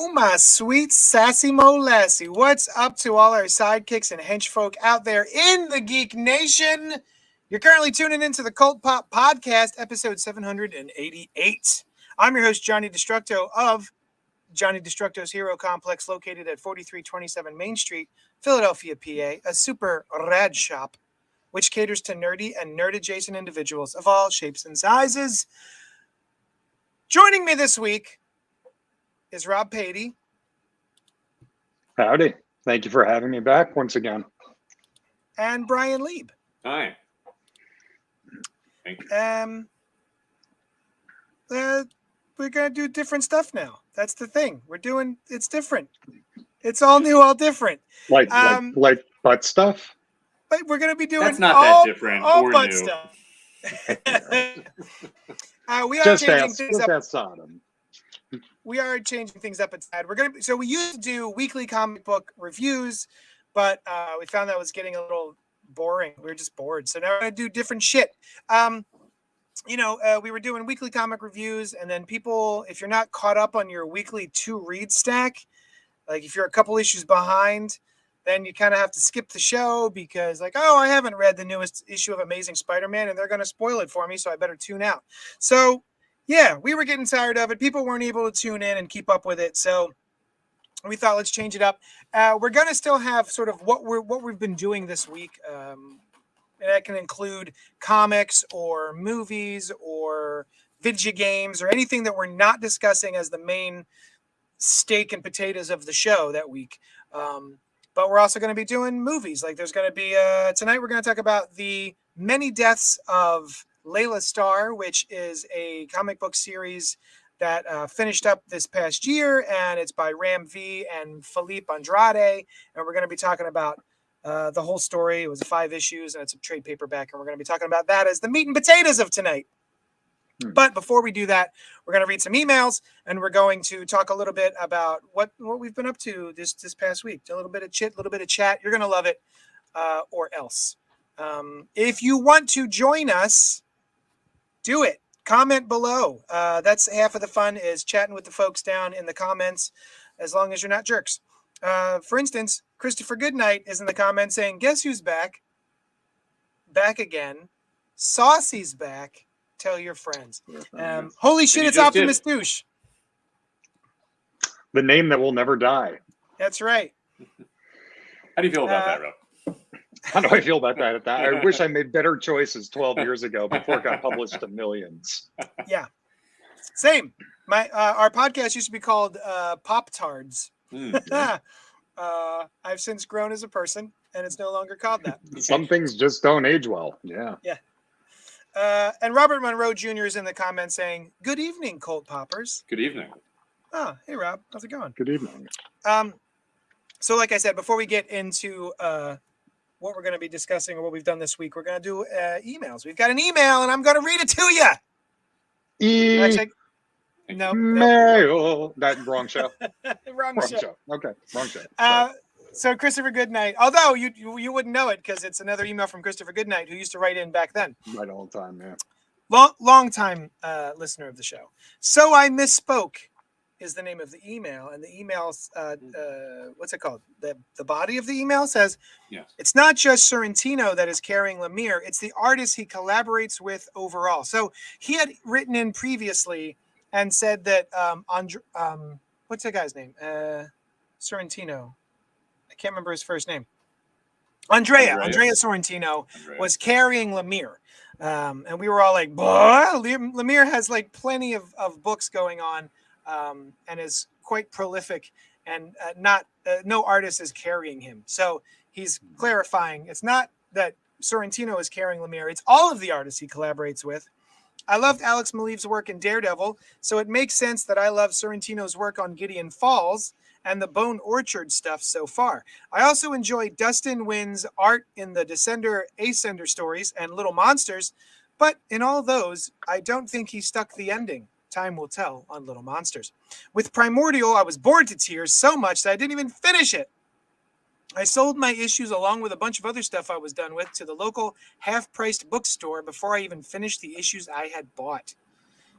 Oh, my sweet sassy molassie. What's up to all our sidekicks and henchfolk out there in the Geek Nation? You're currently tuning into the CultPop podcast, episode 788. I'm your host, Johnny Destructo of Johnny Destructo's Hero Complex, located at 4327 Main Street, Philadelphia, PA, a super rad shop which caters to nerdy and nerd-adjacent individuals of all shapes and sizes. Joining me this week is Rob Patey. Howdy. Thank you for having me back once again. And Brian Lieb. Hi. Thank you. We're going to do different stuff now. That's the thing. It's different. It's all new, all different. Like butt stuff? But we're going to be doing That's not that different all or butt new. stuff. We are Just changing ask, things just up. ask Sodom. We are changing things up inside. So we used to do weekly comic book reviews, but we found that was getting a little boring. We were just bored. So now we're going to do different shit. We were doing weekly comic reviews, and then people, if you're not caught up on your weekly to-read stack, like if you're a couple issues behind, then you kind of have to skip the show because I haven't read the newest issue of Amazing Spider-Man, and they're going to spoil it for me, so I better tune out. So yeah, we were getting tired of it. People weren't able to tune in and keep up with it. So we thought, let's change it up. We're going to still have sort of what we've been doing this week. And that can include comics or movies or video games or anything that we're not discussing as the main steak and potatoes of the show that week. But we're also going to be doing movies. Like there's going to be, tonight we're going to talk about the many deaths of Laila Starr, which is a comic book series that finished up this past year, and it's by Ram V and Filipe Andrade, and we're going to be talking about the whole story. It was 5 issues, and it's a trade paperback, and we're going to be talking about that as the meat and potatoes of tonight. But before we do that, we're going to read some emails, and we're going to talk a little bit about what we've been up to this past week. A little bit of chit, a little bit of chat. You're going to love it, or else. If you want to join us, do it. Comment below. That's half of the fun, is chatting with the folks down in the comments, as long as you're not jerks. For instance, Christopher Goodnight is in the comments saying, guess who's back? Back again. Saucy's back. Tell your friends. Holy shit, it's Optimus Douche. The name that will never die. That's right. How do you feel about that, Rob? How do I feel about that? I wish I made better choices 12 years ago before it got published to millions. Yeah. Same. Our podcast used to be called Pop-Tards. I've since grown as a person, and it's no longer called that. Some things just don't age well. Yeah. Yeah. And Robert Monroe Jr. is in the comments saying, good evening, Colt Poppers. Good evening. Oh, hey, Rob. How's it going? Good evening. So like I said, before we get into what we're going to be discussing or what we've done this week, we're going to do emails. We've got an email, and I'm going to read it to you. Actually, no. That wrong show. wrong show. Okay, wrong show. So Christopher Goodnight, although you wouldn't know it because it's another email from Christopher Goodnight, who used to write in back then. Right all the time, yeah. Long time listener of the show. So I misspoke is the name of the email, and the email's what's it called? The body of the email says, yes, it's not just Sorrentino that is carrying Lemire, it's the artist he collaborates with overall. So he had written in previously and said that what's that guy's name? Sorrentino. I can't remember his first name. Andrea Sorrentino was carrying Lemire. And we were all like, Lemire has like plenty of books going on, and is quite prolific, and no artist is carrying him. So he's clarifying it's not that Sorrentino is carrying Lemire, it's all of the artists he collaborates with. I loved Alex Maleev's work in Daredevil, so it makes sense that I love Sorrentino's work on Gideon Falls and the Bone Orchard stuff so far. I also enjoy Dustin Nguyen's art in the Descender, Ascender stories and Little Monsters, but in all those, I don't think he stuck the ending. Time will tell on Little Monsters. With Primordial, I was bored to tears so much that I didn't even finish it. I sold my issues along with a bunch of other stuff I was done with to the local half-priced bookstore before I even finished the issues I had bought.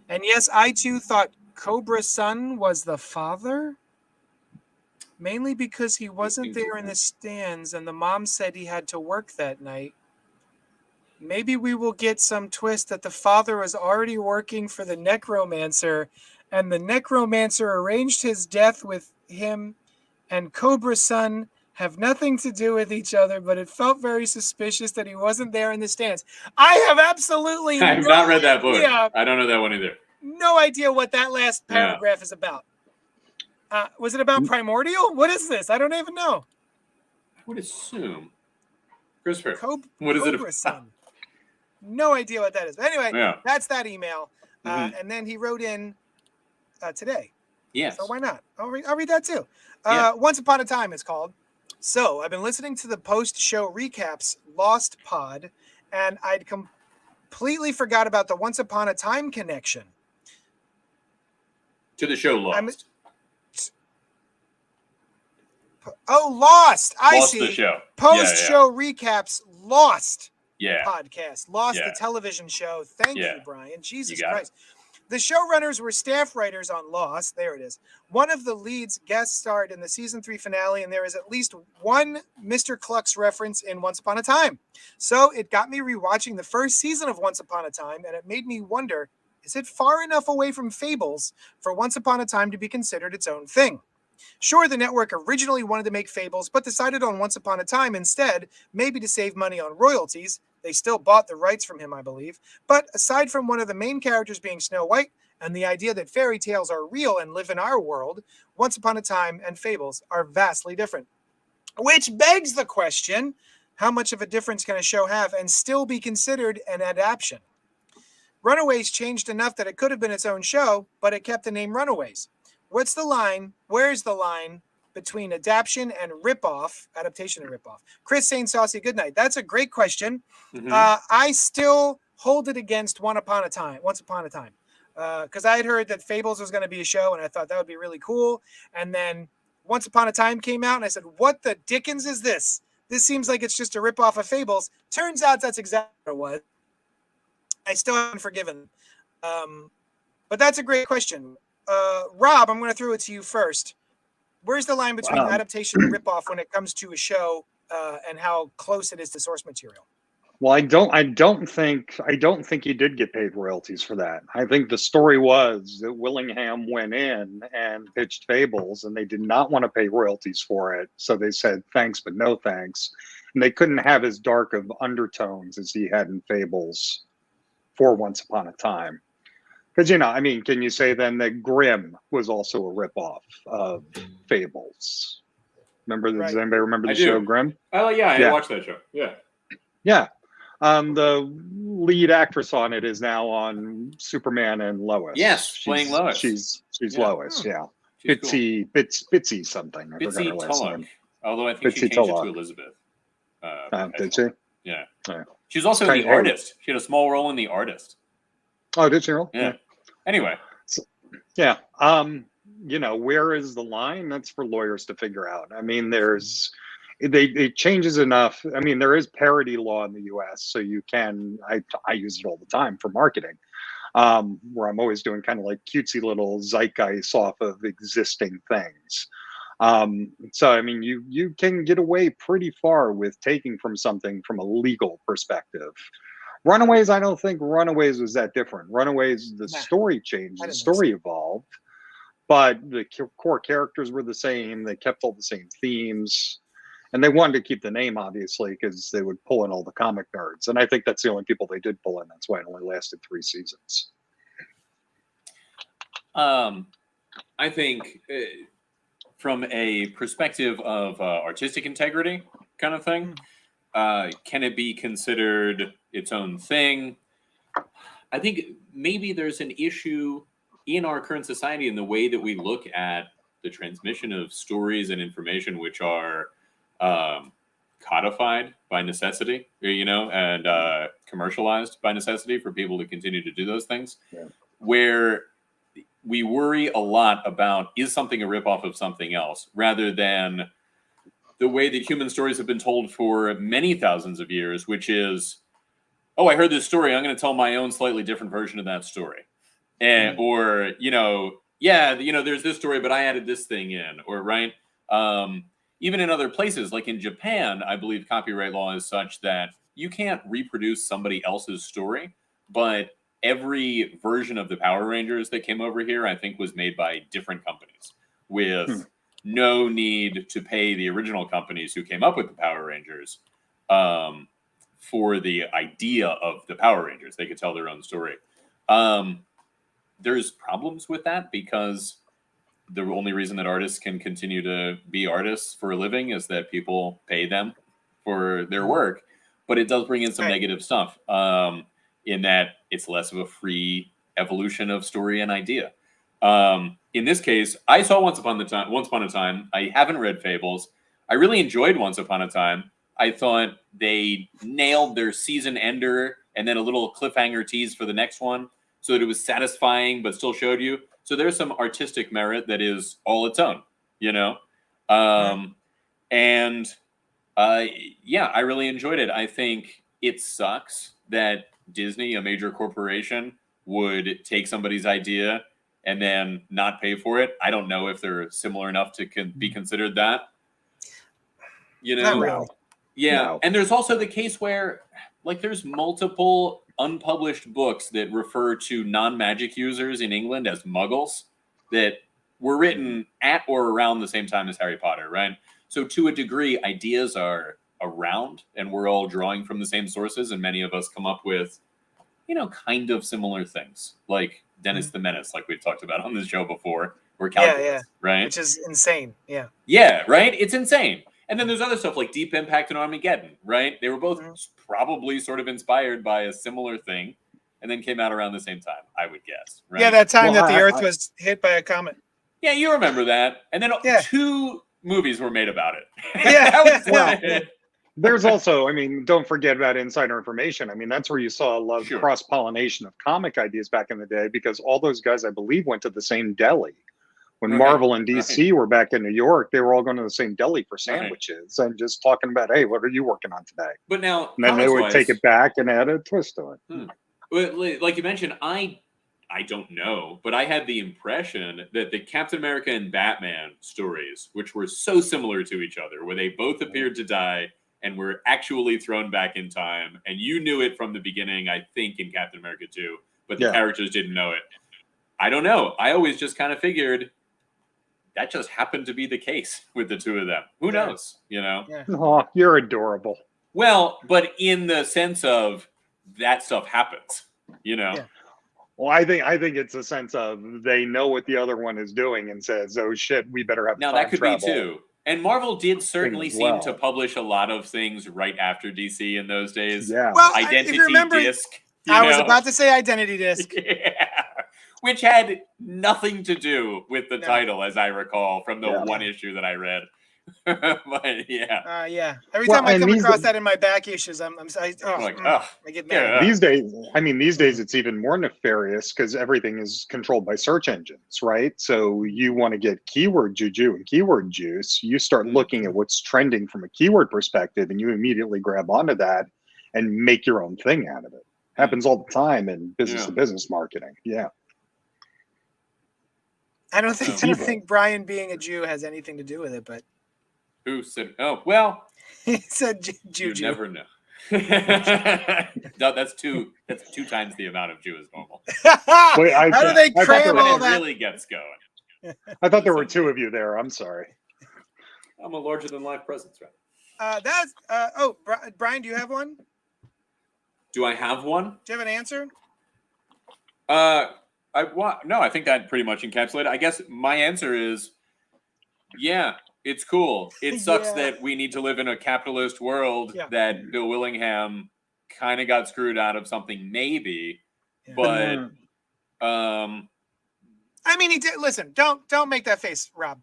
And yes, I too thought Cobra Sun was the father. mainly because he wasn't there in the stands and the mom said he had to work that night. Maybe we will get some twist that the father was already working for the necromancer and the necromancer arranged his death with him and Cobra's son have nothing to do with each other, but it felt very suspicious that he wasn't there in the stands. I have absolutely I have no not read that book. idea, I don't know that one either. no idea what that last paragraph is about. Was it about Primordial? What is this? I don't even know. I would assume. Christopher, What is it about? Son. No idea what that is. But anyway, that's that email. And then he wrote in today. Yes. So why not? I'll read that too. Once Upon a Time, it's called. So I've been listening to the post-show recaps Lost Pod, and I'd completely forgot about the Once Upon a Time connection. To the show Lost. Lost. I see. The show. Post-show recaps Lost. Yeah. Podcast. Lost the television show. Thank you, Brian. Jesus Christ. The showrunners were staff writers on Lost. There it is. One of the leads guest starred in the season 3 finale, and there is at least one Mr. Clux reference in Once Upon a Time. So it got me rewatching the first season of Once Upon a Time, and it made me wonder, is it far enough away from Fables for Once Upon a Time to be considered its own thing? Sure, the network originally wanted to make Fables, but decided on Once Upon a Time instead, maybe to save money on royalties. They still bought the rights from him, I believe. But aside from one of the main characters being Snow White, and the idea that fairy tales are real and live in our world, Once Upon a Time and Fables are vastly different. Which begs the question, how much of a difference can a show have and still be considered an adaptation? Runaways changed enough that it could have been its own show, but it kept the name Runaways. What's the line? Where's the line between adaptation and adaptation and ripoff? Chris saying saucy goodnight. That's a great question. I still hold it against Once Upon a Time. Because I had heard that Fables was going to be a show, and I thought that would be really cool. And then Once Upon a Time came out, and I said, what the dickens is this? This seems like it's just a ripoff of Fables. Turns out that's exactly what it was. I still haven't forgiven them. But that's a great question. Rob, I'm going to throw it to you first. Where's the line between adaptation and ripoff when it comes to a show and how close it is to source material? Well, I don't think he did get paid royalties for that. I think the story was that Willingham went in and pitched Fables, and they did not want to pay royalties for it. So they said thanks, but no thanks. And they couldn't have as dark of undertones as he had in Fables for Once Upon a Time. Because, can you say then that Grimm was also a ripoff of Fables? Does anybody remember the show Grimm? Oh, yeah, I watched that show. Yeah. Yeah. The lead actress on it is now on Superman and Lois. Yes, playing Lois. She's Lois, Bitsy, cool. Bitsy something. I forgot her last name. Although I think she changed it to Elizabeth. Did she? Yeah. She was also The Artist. She had a small role in The Artist. Oh, did she? Yeah. Anyway. Where is the line? That's for lawyers to figure out. It changes enough. There is parody law in the U.S., so you can. I use it all the time for marketing, where I'm always doing kind of like cutesy little zeitgeist off of existing things. You can get away pretty far with taking from something from a legal perspective. Runaways, I don't think Runaways was that different. Runaways, the story changed, the story evolved, but the core characters were the same. They kept all the same themes, and they wanted to keep the name, obviously, because they would pull in all the comic nerds. And I think that's the only people they did pull in. That's why it only lasted 3 seasons. I think from a perspective of artistic integrity kind of thing, can it be considered its own thing? I think maybe there's an issue in our current society in the way that we look at the transmission of stories and information which are codified by necessity, and commercialized by necessity for people to continue to do those things, where we worry a lot about, is something a ripoff of something else, rather than the way that human stories have been told for many thousands of years, which is, oh, I heard this story, I'm going to tell my own slightly different version of that story. And, or, there's this story, but I added this thing in, or, right? Even in other places, like in Japan, I believe copyright law is such that you can't reproduce somebody else's story, but every version of the Power Rangers that came over here, I think, was made by different companies with no need to pay the original companies who came up with the Power Rangers for the idea of the Power Rangers. They could tell their own story. There's problems with that because the only reason that artists can continue to be artists for a living is that people pay them for their work. But it does bring in some negative stuff in that it's less of a free evolution of story and idea. In this case, I saw Once Upon a Time. I haven't read Fables. I really enjoyed Once Upon a Time. I thought they nailed their season ender and then a little cliffhanger tease for the next one so that it was satisfying but still showed you. So there's some artistic merit that is all its own, you know? And yeah, I really enjoyed it. I think it sucks that Disney, a major corporation, would take somebody's idea and then not pay for it. I don't know if they're similar enough to be considered that. You know? Not really. Yeah. No. And there's also the case where, like, there's multiple unpublished books that refer to non-magic users in England as muggles that were written at or around the same time as Harry Potter, right? So to a degree, ideas are around and we're all drawing from the same sources, and many of us come up with, you know, kind of similar things, like Dennis the Menace, like we've talked about on this show before, or calculus, right? Which is insane. Yeah. Yeah, right? It's insane. And then there's other stuff like Deep Impact and Armageddon, right? They were both probably sort of inspired by a similar thing and then came out around the same time, I would guess. Right? Yeah, that time that the Earth was hit by a comet. Yeah, you remember that. And then 2 movies were made about it. Yeah. That was it. There's also, I mean, don't forget about insider information. I mean, that's where you saw a lot of cross-pollination of comic ideas back in the day, because all those guys, I believe, went to the same deli. When Marvel and DC were back in New York, they were all going to the same deli for sandwiches and just talking about, hey, what are you working on today? But now, and then they would take it back and add a twist to it. But like you mentioned, I don't know, but I had the impression that the Captain America and Batman stories, which were so similar to each other, where they both appeared to die and were actually thrown back in time, and you knew it from the beginning, I think, in Captain America 2, but the characters didn't know it. I don't know. I always just kind of figured that just happened to be the case with the 2 of them. Who knows, you know? Oh, you're adorable. Well, but in the sense of that stuff happens, you know? Well, I think it's a sense of they know what the other one is doing and says, "Oh shit, we better have." Now that could be too. And Marvel did certainly seem to well. publish a lot of things right after DC in those days. Yeah. Well, Identity if you remember, Disc. I was about to say Identity Disc. Which had nothing to do with the title, as I recall, from the one issue that I read. But yeah. Every time I come across that in my back issues, I get mad. These days, it's even more nefarious because everything is controlled by search engines, right? So you want to get keyword juju and keyword juice. You start looking at what's trending from a keyword perspective, and you immediately grab onto that and make your own thing out of it. Happens all the time in business to business marketing. Yeah. I don't think Brian being a Jew has anything to do with it, but who said? Oh, well, he said Juju. You never know. No, that's two times the amount of Jew is normal. Wait, how do they cram all that? It really gets going. I thought there were 2 of you there. I'm sorry. I'm a larger than life presence, right? Brian, do you have one? Do I have one? Do you have an answer? No, I think that pretty much encapsulated. I guess my answer is, yeah, it's cool. It sucks that we need to live in a capitalist world that Bill Willingham kind of got screwed out of something, maybe. But I mean, he did. Listen, don't make that face, Rob.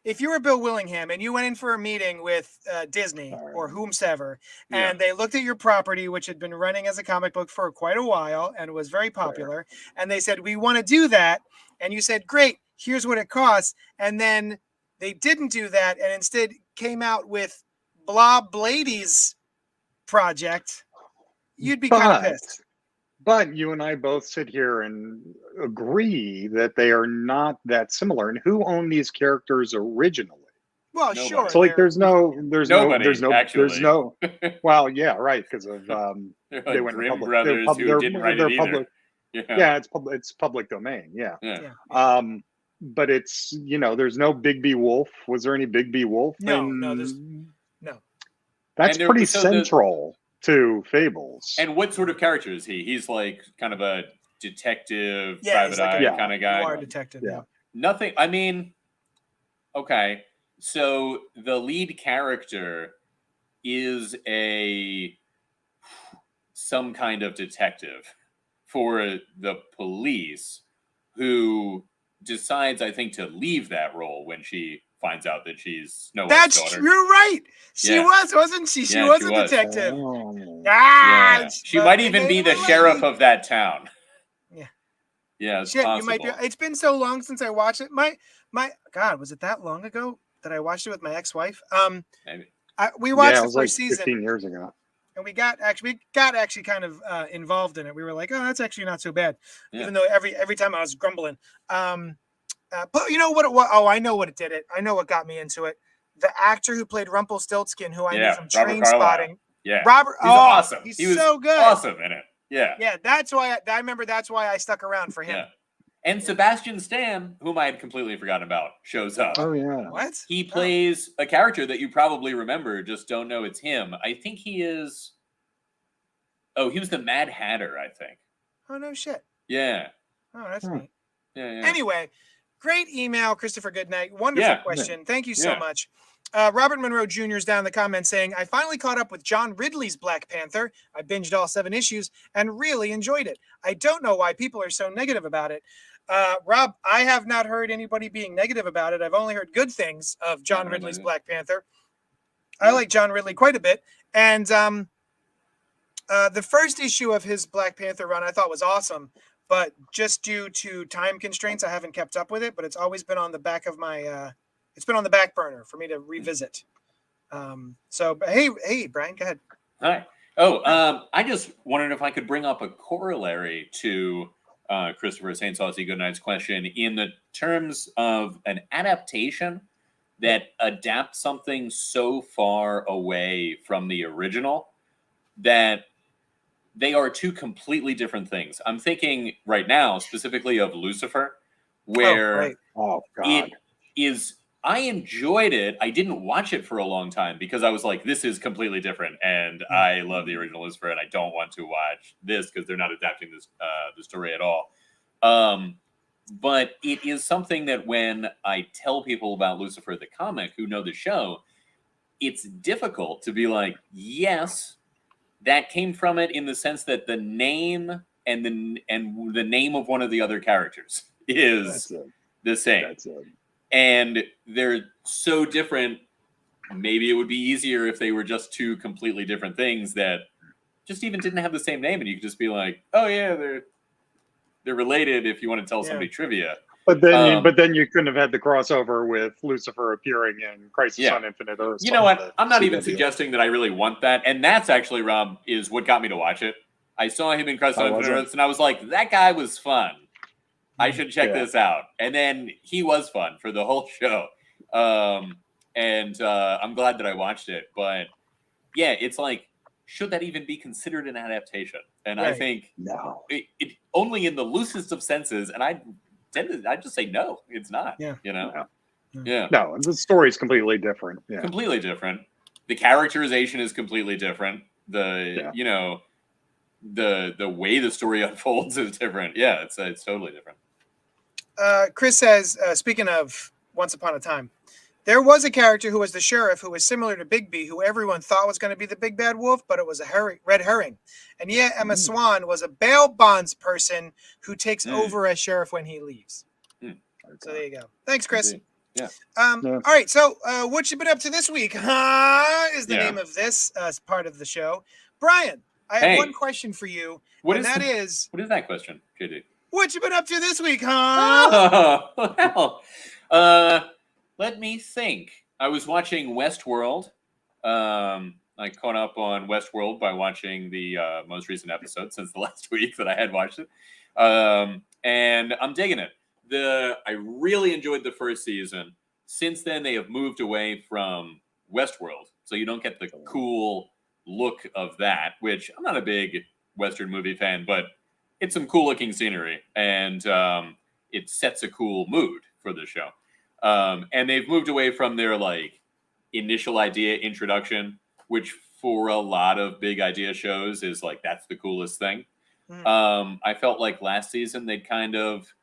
If you were Bill Willingham and you went in for a meeting with Disney or whomsoever, and they looked at your property, which had been running as a comic book for quite a while and was very popular, and they said, we want to do that, and you said, great, here's what it costs, and then they didn't do that and instead came out with Blob Blady's project, you'd be kind of pissed. But you and I both sit here and agree that they are not that similar. And who owned these characters originally? Well, Nobody. sure. So like, there's no, actually. well, yeah, right, because of They're they like went Grimm public. brothers who didn't write it either. Public. Yeah, it's public domain. Yeah. Yeah. But it's, there's no Big B Wolf. Was there any Big B Wolf? No, there's no. That's pretty central to Fables. And what sort of character is he? He's like kind of a detective, Yeah, private he's like eye kind of guy. Noir detective. Yeah. Nothing. I mean, okay. So the lead character is some kind of detective for the police who decides, I think, to leave that role when she finds out that she's Snow White's daughter. You're right. She wasn't she? She was a detective. Yeah. She might even be the sheriff of that town. Yeah, it's possible. You might be. It's been so long since I watched it. My God, was it that long ago that I watched it with my ex-wife? Maybe. We watched the first season 15 years ago, and we got actually kind of involved in it. We were like, oh, that's actually not so bad, even though every time I was grumbling. But you know what? I know what it did. I know what got me into it. The actor who played Rumpelstiltskin, who I knew from Train Spotting. Yeah, Robert. He's awesome. He was so good. Awesome in it. Yeah. Yeah, that's why I remember. That's why I stuck around for him. Yeah. And Sebastian Stan, whom I had completely forgotten about, shows up. Oh yeah. What? He plays a character that you probably remember, just don't know it's him. I think he is. Oh, he was the Mad Hatter, I think. Oh no shit. Yeah. Oh, that's neat. Yeah. Anyway, great email, Christopher Goodnight. Wonderful question. Thank you so much. Robert Monroe Jr. is down in the comments saying, I finally caught up with John Ridley's Black Panther. I binged all 7 issues and really enjoyed it. I don't know why people are so negative about it. Rob, I have not heard anybody being negative about it. I've only heard good things of John Ridley's Black Panther. I like John Ridley quite a bit. And the first issue of his Black Panther run I thought was awesome. But just due to time constraints, I haven't kept up with it. But it's always been on the back of my it's been on the back burner for me to revisit. Hey, Brian, go ahead. Hi. Oh, I just wondered if I could bring up a corollary to Christopher St. Saucy Goodnight's question in the terms of an adaptation that adapts something so far away from the original that they are two completely different things. I'm thinking right now specifically of Lucifer, where it is. I enjoyed it. I didn't watch it for a long time because I was like, this is completely different. And I love the original Lucifer and I don't want to watch this because they're not adapting this the story at all. But it is something that when I tell people about Lucifer the comic who know the show, it's difficult to be like, yes, that came from it in the sense that the name and the name of one of the other characters is the same. That's it. And they're so different. Maybe it would be easier if they were just two completely different things that just even didn't have the same name, and you could just be like, "Oh yeah, they're related." If you want to tell somebody trivia, but then you couldn't have had the crossover with Lucifer appearing in Crisis on Infinite Earths. You know what? I'm not even suggesting that I really want that, and that's actually, Rob, is what got me to watch it. I saw him in Crisis on Infinite Earths, and I was like, "That guy was fun. I should check this out." And then he was fun for the whole show. And I'm glad that I watched it. But yeah, it's like, should that even be considered an adaptation? And I think no, it only in the loosest of senses. And I just say no, it's not. Yeah. You know? No. Yeah. No, the story's completely different. Yeah. Completely different. The characterization is completely different. You know, the way the story unfolds is different. Yeah, it's totally different. Chris says, speaking of Once Upon a Time, there was a character who was the sheriff who was similar to Big B, who everyone thought was going to be the big bad wolf, but it was a red herring. And yet Emma Swan was a bail bonds person who takes over as sheriff when he leaves. So there you go. Thanks, Chris. Yeah. All right. So what you been up to this week? Is the name of this part of the show. Brian, I have one question for you. What is that question, JD? What you been up to this week, Oh, well, let me think. I was watching Westworld. I caught up on Westworld by watching the most recent episode since the last week that I had watched it. And I'm digging it. I really enjoyed the first season. since then they have moved away from Westworld, so you don't get the cool look of that. Which I'm not a big Western movie fan, but it's some cool looking scenery, and it sets a cool mood for the show. And they've moved away from their like initial idea introduction, which for a lot of big idea shows is like that's the coolest thing. I felt like last season they'd kind of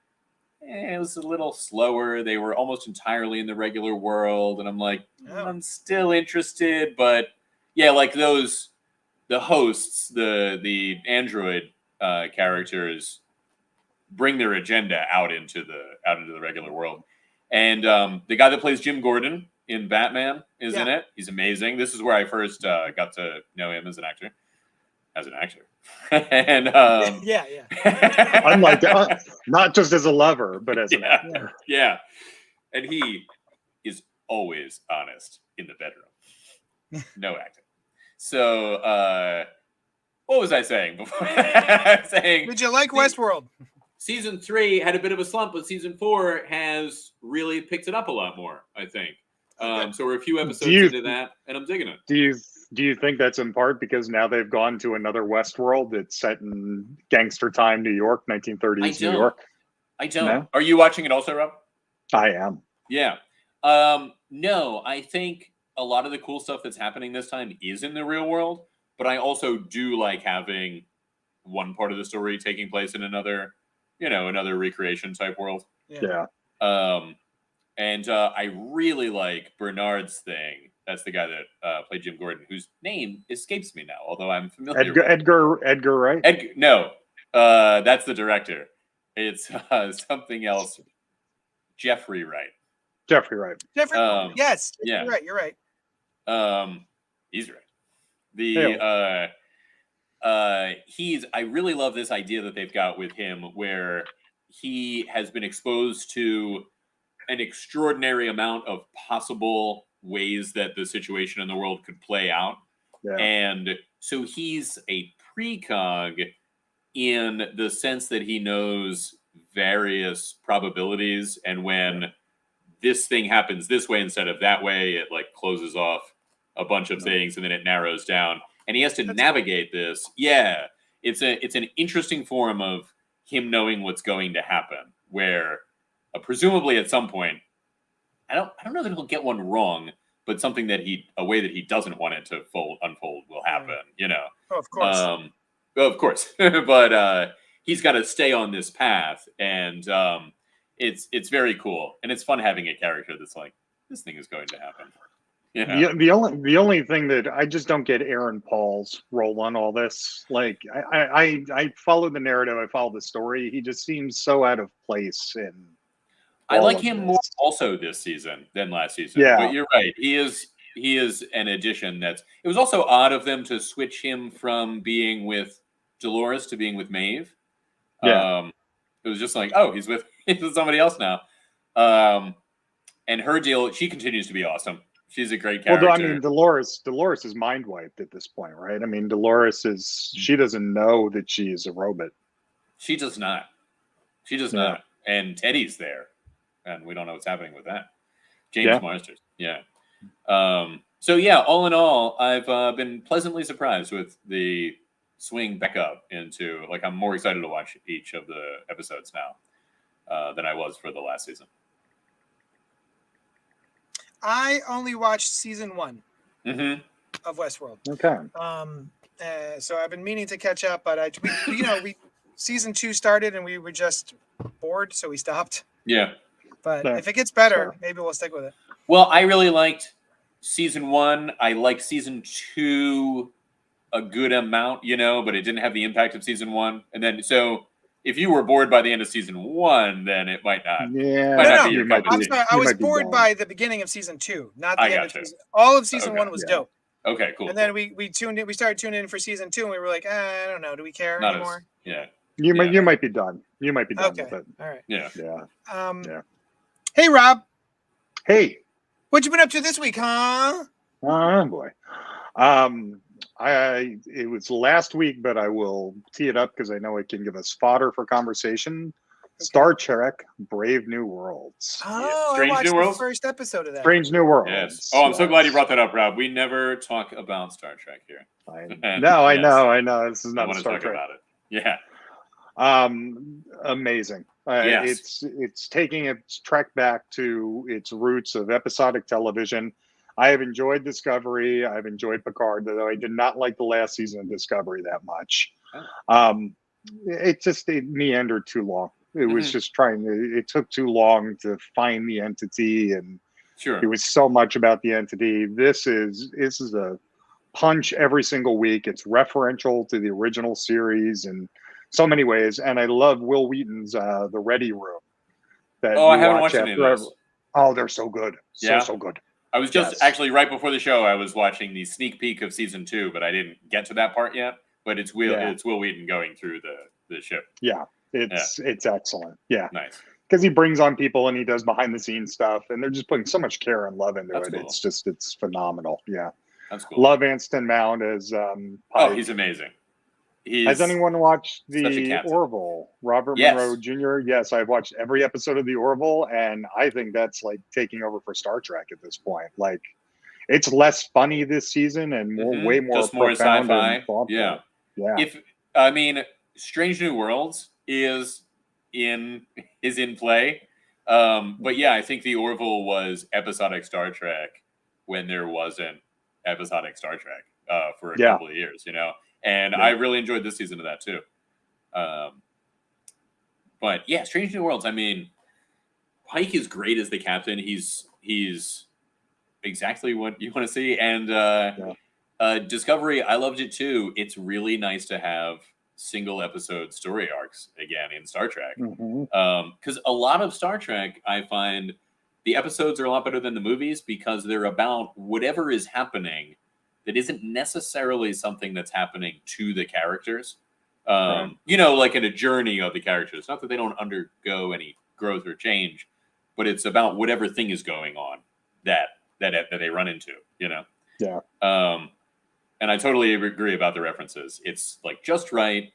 it was a little slower. They were almost entirely in the regular world, and I'm like, I'm still interested, but yeah, like the hosts, the android characters bring their agenda out into the regular world. And the guy that plays Jim Gordon in Batman is in it. He's amazing. This is where I first got to know him as an actor. And unlike not just as a lover, but as an actor. Yeah. And he is always honest in the bedroom. No acting. So what was I saying before? Did you like Westworld? Season 3 had a bit of a slump, but season 4 has really picked it up a lot more, I think. So we're a few episodes into that, and I'm digging it. Do you think that's in part because now they've gone to another Westworld that's set in gangster time New York, 1930s New York? I don't. No? Are you watching it also, Rob? I am. Yeah. No, I think a lot of the cool stuff that's happening this time is in the real world, but I also do like having one part of the story taking place in another recreation type world. Yeah. And I really like Bernard's thing. That's the guy that played Jim Gordon, whose name escapes me now, although I'm familiar with Edgar Wright? No, that's the director. It's something else. Jeffrey Wright. Jeffrey Wright. Yes. Yeah. You're right. He's right. I really love this idea that they've got with him where he has been exposed to an extraordinary amount of possible ways that the situation in the world could play out. Yeah. And so he's a precog in the sense that he knows various probabilities, and when this thing happens this way instead of that way, it like closes off a bunch of things and then it narrows down. And he has to navigate this. Yeah. It's an interesting form of him knowing what's going to happen, where presumably at some point, I don't know that he'll get one wrong, but something that a way that he doesn't want it to unfold will happen, Oh, of course. Of course. But he's got to stay on this path, and it's very cool, and it's fun having a character that's like, this thing is going to happen. Yeah. The only thing that I just don't get Aaron Paul's role on all this. Like I follow the narrative, I follow the story. He just seems so out of place in. I like him more also this season than last season. Yeah. But you're right. He is an addition. It was also odd of them to switch him from being with Dolores to being with Maeve. Yeah. It was just like, oh, he's with somebody else now. And her deal, she continues to be awesome. She's a great character. Well, I mean, Dolores is mind wiped at this point, right? I mean, Dolores she doesn't know that she is a robot. She does not. Not. And Teddy's there, and we don't know what's happening with that. James Marsters. Yeah. So yeah, all in all, I've been pleasantly surprised with the swing back up into, like, I'm more excited to watch each of the episodes now than I was for the last season. I only watched season 1 of Westworld. Okay. So I've been meaning to catch up, but season 2 started and we were just bored, so we stopped. Yeah. But if it gets better, maybe we'll stick with it. Well, I really liked season 1. I liked season 2 a good amount, but it didn't have the impact of season 1. And then, so if you were bored by the end of season 1, then it might not. Yeah. Not be your cup of I'm tea. sorry. I was bored by the beginning of season 2, not the end of season. All of season 1 was dope. Okay, cool. And then we tuned in. We started tuning in for season 2, and we were like, I don't know. Do we care anymore? You might be done. You might be done with it. All right. Yeah. Hey, Rob. Hey. What you been up to this week, huh? Oh boy. It was last week, but I will tee it up because I know it can give us fodder for conversation. Star Trek: Brave New Worlds. Oh, Strange I watched New Worlds? the first episode of that. Strange New Worlds. Yes. Oh, I'm so glad you brought that up, Rob. We never talk about Star Trek here. I know. This is I not want a to Star talk Trek. about it. Yeah. Amazing. Yes. It's taking its trek back to its roots of episodic television. I have enjoyed Discovery. I've enjoyed Picard, though I did not like the last season of Discovery that much. It meandered too long. It was just it took too long to find the entity, and it was so much about the entity. This is a punch every single week. It's referential to the original series in so many ways, and I love Will Wheaton's The Ready Room. I haven't watched any of those. Oh, they're so good. Yeah? So good. I was just actually right before the show. I was watching the sneak peek of season 2, but I didn't get to that part yet. But it's Will Wheaton going through the ship. Yeah, it's excellent. Yeah, nice, because he brings on people and he does behind the scenes stuff, and they're just putting so much care and love into it. Cool. It's phenomenal. Yeah, that's cool. Love Anston Mount as Pike. He's amazing. Has anyone watched the Orville? Robert Monroe Jr.? Yes, I've watched every episode of the Orville, and I think that's like taking over for Star Trek at this point. Like, it's less funny this season and way more just more profound sci-fi. and thoughtful. Yeah. Strange New Worlds is in play, but yeah, I think the Orville was episodic Star Trek when there wasn't episodic Star Trek for a couple of years, And I really enjoyed this season of that too. But yeah, Strange New Worlds. I mean, Pike is great as the captain. He's exactly what you want to see. And Discovery, I loved it too. It's really nice to have single episode story arcs again in Star Trek. Because a lot of Star Trek, I find the episodes are a lot better than the movies because they're about whatever is happening that isn't necessarily something that's happening to the characters. Like in a journey of the characters. Not that they don't undergo any growth or change, but it's about whatever thing is going on that they run into, Yeah. And I totally agree about the references. It's like just right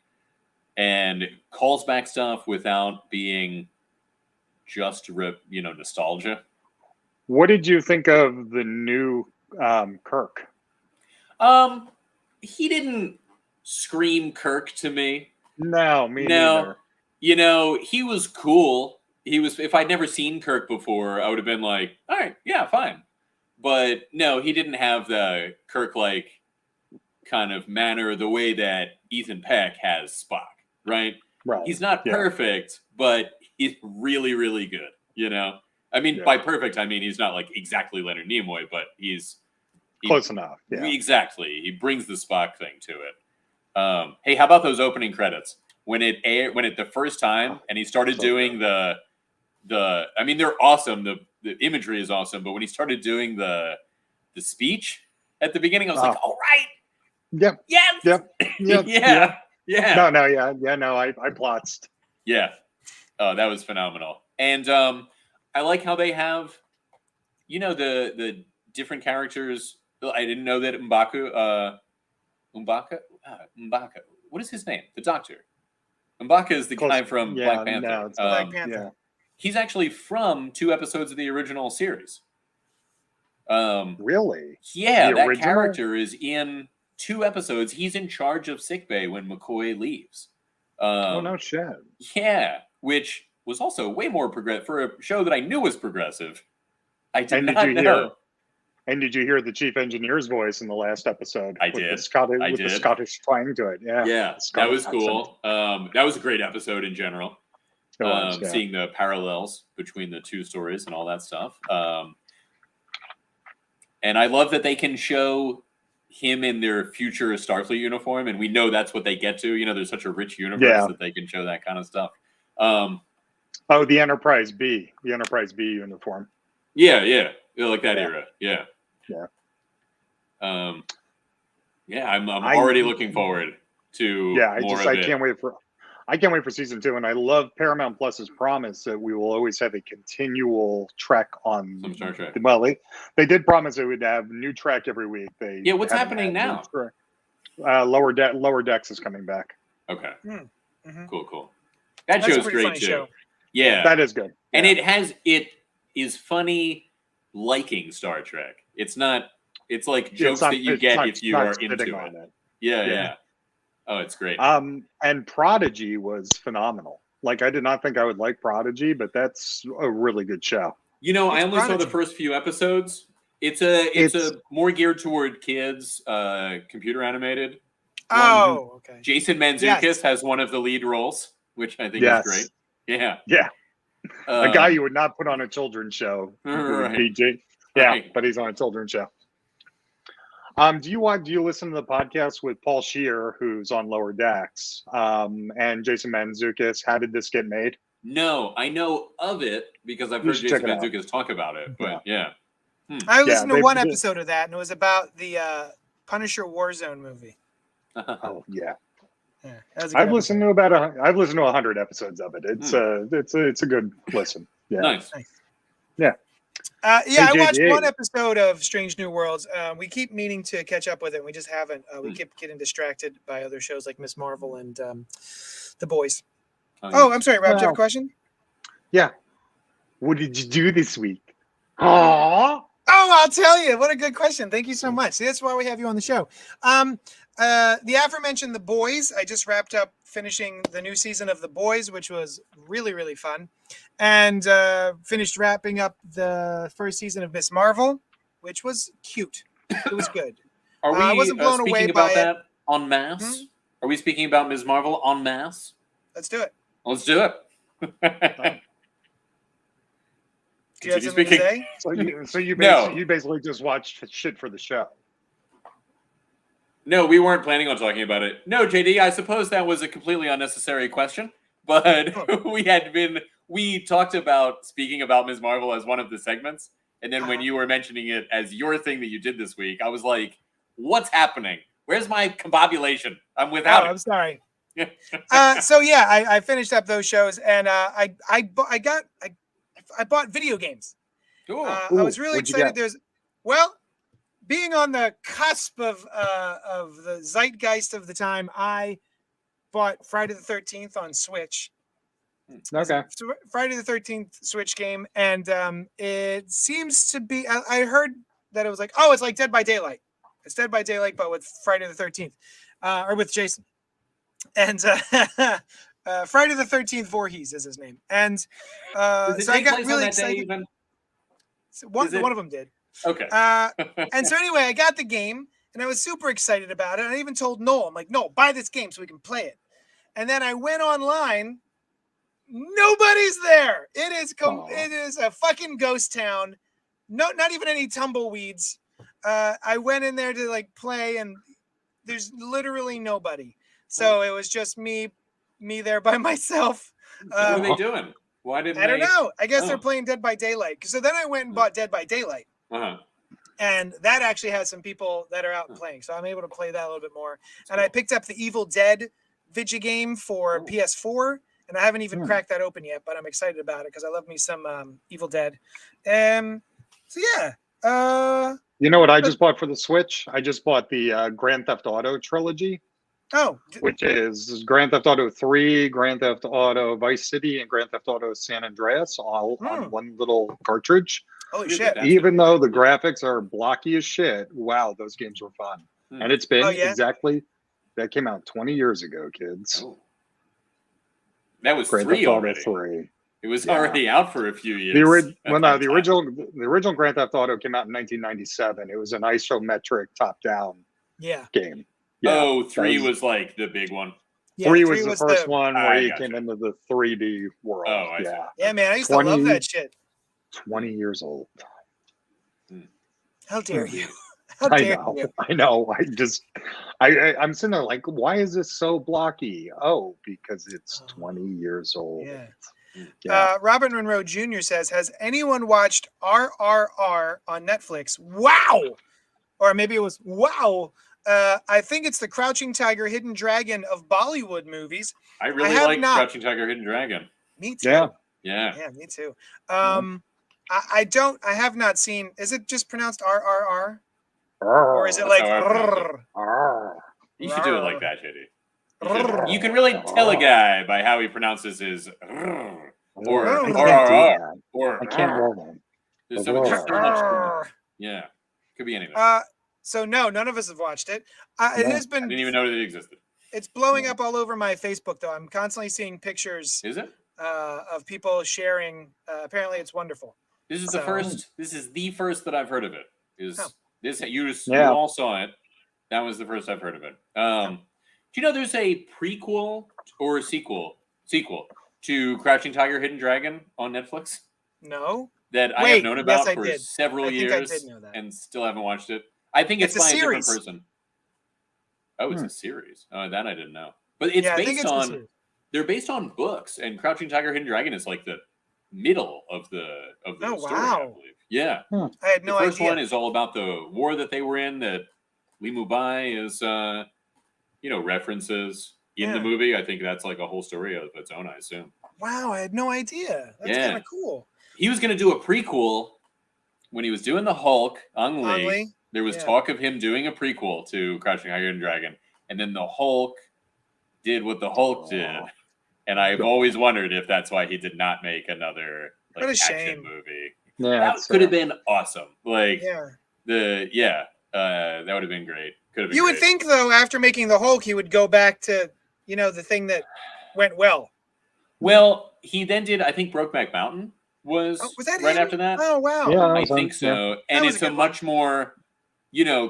and calls back stuff without being just nostalgia. What did you think of the new Kirk? He didn't scream Kirk to me. No, me neither. He was cool. If I'd never seen Kirk before, I would have been like, all right, yeah, fine. But no, he didn't have the Kirk-like kind of manner, the way that Ethan Peck has Spock, right? Right. He's not perfect, but he's really, really good, I mean, by perfect, I mean, he's not like exactly Leonard Nimoy, but he's close enough. Yeah. Exactly. He brings the Spock thing to it. Hey, how about those opening credits? When it the first time and he started doing the I mean, they're awesome. The imagery is awesome, but when he started doing the speech at the beginning, I was like, all right. Yep. Yes. Yep. Yeah. No, I plotzed. Yeah. Oh, that was phenomenal. And I like how they have, the different characters. I didn't know that M'Baku, what is his name? The Doctor. M'Baku is the guy from Black Panther. No, it's Black Panther. Yeah. He's actually from 2 episodes of the original series. Really? Yeah, that character is in 2 episodes. He's in charge of sickbay when McCoy leaves. Oh, no shit. Yeah, which was also way more progressive for a show that I knew was progressive. I did not know. And did you hear the chief engineer's voice in the last episode? I did. The Scottish twang to it. Yeah. Yeah, that was cool. That was a great episode in general. Seeing the parallels between the 2 stories and all that stuff. And I love that they can show him in their future Starfleet uniform, and we know that's what they get to. There's such a rich universe that they can show that kind of stuff. The Enterprise B uniform. Yeah, like that era. Yeah. Yeah. I'm already looking forward to more of it. I can't wait for season 2, and I love Paramount Plus's promise that we will always have a continual trek on some Star Trek. Well, they did promise it would have new Trek every week. What's happening now? Lower Decks is coming back. Okay. Mm-hmm. Cool. That show's great too. Show. Yeah, That is good. and Yeah. it is funny liking Star Trek. It's not. It's like jokes that you get if you are into on it. it. Yeah. Oh, it's great. And Prodigy was phenomenal. Like, I did not think I would like Prodigy, but that's a really good show. You know, I What's only saw the Prodigy? first few episodes. It's a more geared toward kids, computer animated. Oh, okay. Jason Mantzoukas has one of the lead roles, which I think is great. Yeah. A guy you would not put on a children's show. Right. PG. Yeah, but he's on a children's show. Do you listen to the podcast with Paul Scheer, who's on Lower Decks, and Jason Mantzoukas? How did this get made? No, I know of it because I've You heard should Jason check it out. Mantzoukas talk about it. But yeah. I listened to one episode of that, and it was about the Punisher Warzone movie. Oh yeah. Yeah, that was a good I've episode. listened to I've listened to 100 episodes of it. It's a good listen. Yeah. Nice. Yeah. I watched one episode of Strange New Worlds. We keep meaning to catch up with it. And we just haven't. We keep getting distracted by other shows like Miss Marvel and The Boys. Oh, I'm sorry, Rob. Do you have a question? Yeah. What did you do this week? Aww. Oh, I'll tell you. What a good question. Thank you so much. See, that's why we have you on the show. The aforementioned The Boys. I just wrapped up finishing the new season of The Boys, which was really, really fun. And finished wrapping up the first season of Miss Marvel, which was cute. It was good. Are we I wasn't blown away about by that en masse? Are we speaking about Ms. Marvel en masse? Let's do it. Let's do it. Do you have something to say? So you basically just watched shit for the show. No, we weren't planning on talking about it. No, JD, I suppose that was a completely unnecessary question, but we talked about speaking about Ms. Marvel as one of the segments, and then when you were mentioning it as your thing that you did this week, I was like, what's happening? Where's my combobulation? I'm without it. I'm sorry. I finished up those shows, and I bought video games. I was really excited. Being on the cusp of the zeitgeist of the time, I bought Friday the 13th on Switch. Okay. Friday the 13th Switch game, and it seems to be. I heard that it was like, it's like Dead by Daylight. It's Dead by Daylight, but with Friday the 13th, or with Jason. And Friday the 13th Voorhees is his name. And so I got really excited. One of them did. Okay. And so anyway, I got the game, and I was super excited about it. And I even told Noel, I'm like, no, buy this game so we can play it. And then I went online. Nobody's there. It is a fucking ghost town. No, not even any tumbleweeds. I went in there to play, and there's literally nobody. So it was just me there by myself. What are they doing? Why didn't I don't know. I guess they're playing Dead by Daylight. So then I went and bought Dead by Daylight. And that actually has some people that are out playing. So I'm able to play that a little bit more. And I picked up the Evil Dead video game for PS4. And I haven't even cracked that open yet, but I'm excited about it because I love me some Evil Dead. So yeah. You know what I just bought for the Switch? I just bought the Grand Theft Auto trilogy. Oh. Which is Grand Theft Auto 3, Grand Theft Auto Vice City, and Grand Theft Auto San Andreas all on one little cartridge. Holy shit. Even though the graphics are blocky as shit, wow, those games were fun. And it's been that came out 20 years ago, kids. Oh. That was Grand 3 Theft Auto already. 3. It was already out for a few years. The original Grand Theft Auto came out in 1997. It was an isometric top-down game. Yeah, 3 was like the big one. Yeah, 3 was the first one where you came into the 3D world. Oh, I see. Yeah, man, I used to love that shit. 20 years old. How dare you? How dare you? I know. I'm sitting there like, why is this so blocky? Oh, because it's 20 years old. Yeah. Robert Monroe Jr. says, has anyone watched RRR on Netflix? Wow. Or maybe it was wow. I think it's the Crouching Tiger, Hidden Dragon of Bollywood movies. I really like Crouching Tiger, Hidden Dragon. Me too. Yeah. Yeah, me too. I have not seen, is it just pronounced RRR? Or is it like You should do it like that, JD. You can really tell a guy by how he pronounces his Or Oh. I can't do RRR. that. Or I can't roll them. There's so much. Arr. Yeah, could be anything. So no, none of us have watched it. It No. has I been. didn't even know that it existed. It's blowing up all over my Facebook though. I'm constantly seeing pictures Is it? of people sharing. Apparently, it's wonderful. This is So- the first. This is the first that I've heard of it. Oh. This you Yeah. all saw it? That was the first I've heard of it. Do you know there's a prequel or a sequel to Crouching Tiger, Hidden Dragon on Netflix No. that I Wait, have known yes, about I for did. several I think I years did know that. and still haven't watched it. I think it's It's a by a different series. person. Oh, it's a series. Oh, that I didn't know. But it's Yeah, I think based it's a on. series. They're based on books, and Crouching Tiger, Hidden Dragon is like the middle of the Oh, story, I wow. believe. Yeah. I had no The first idea. one is all about the war that they were in that Li Mubai is, references in the Yeah. movie. I think that's like a whole story of its own, I assume. Wow, I had no idea. That's Yeah. kind of cool. He was going to do a prequel when he was doing the Hulk, Ang Lee. Ang Lee? There was Yeah. talk of him doing a prequel to Crouching Tiger, Hidden Dragon. And then the Hulk did what the Hulk did. And I've always wondered if that's why he did not make another What a action shame. movie. Yeah, That could have been awesome. Like Yeah. that would have been great. Could have been You would great. think though, after making the Hulk, he would go back to, the thing that went well. Well, he then did, I think Brokeback Mountain was that right him? after that. Oh wow. Yeah. I was on- think so. That And was it's a a good one. much more,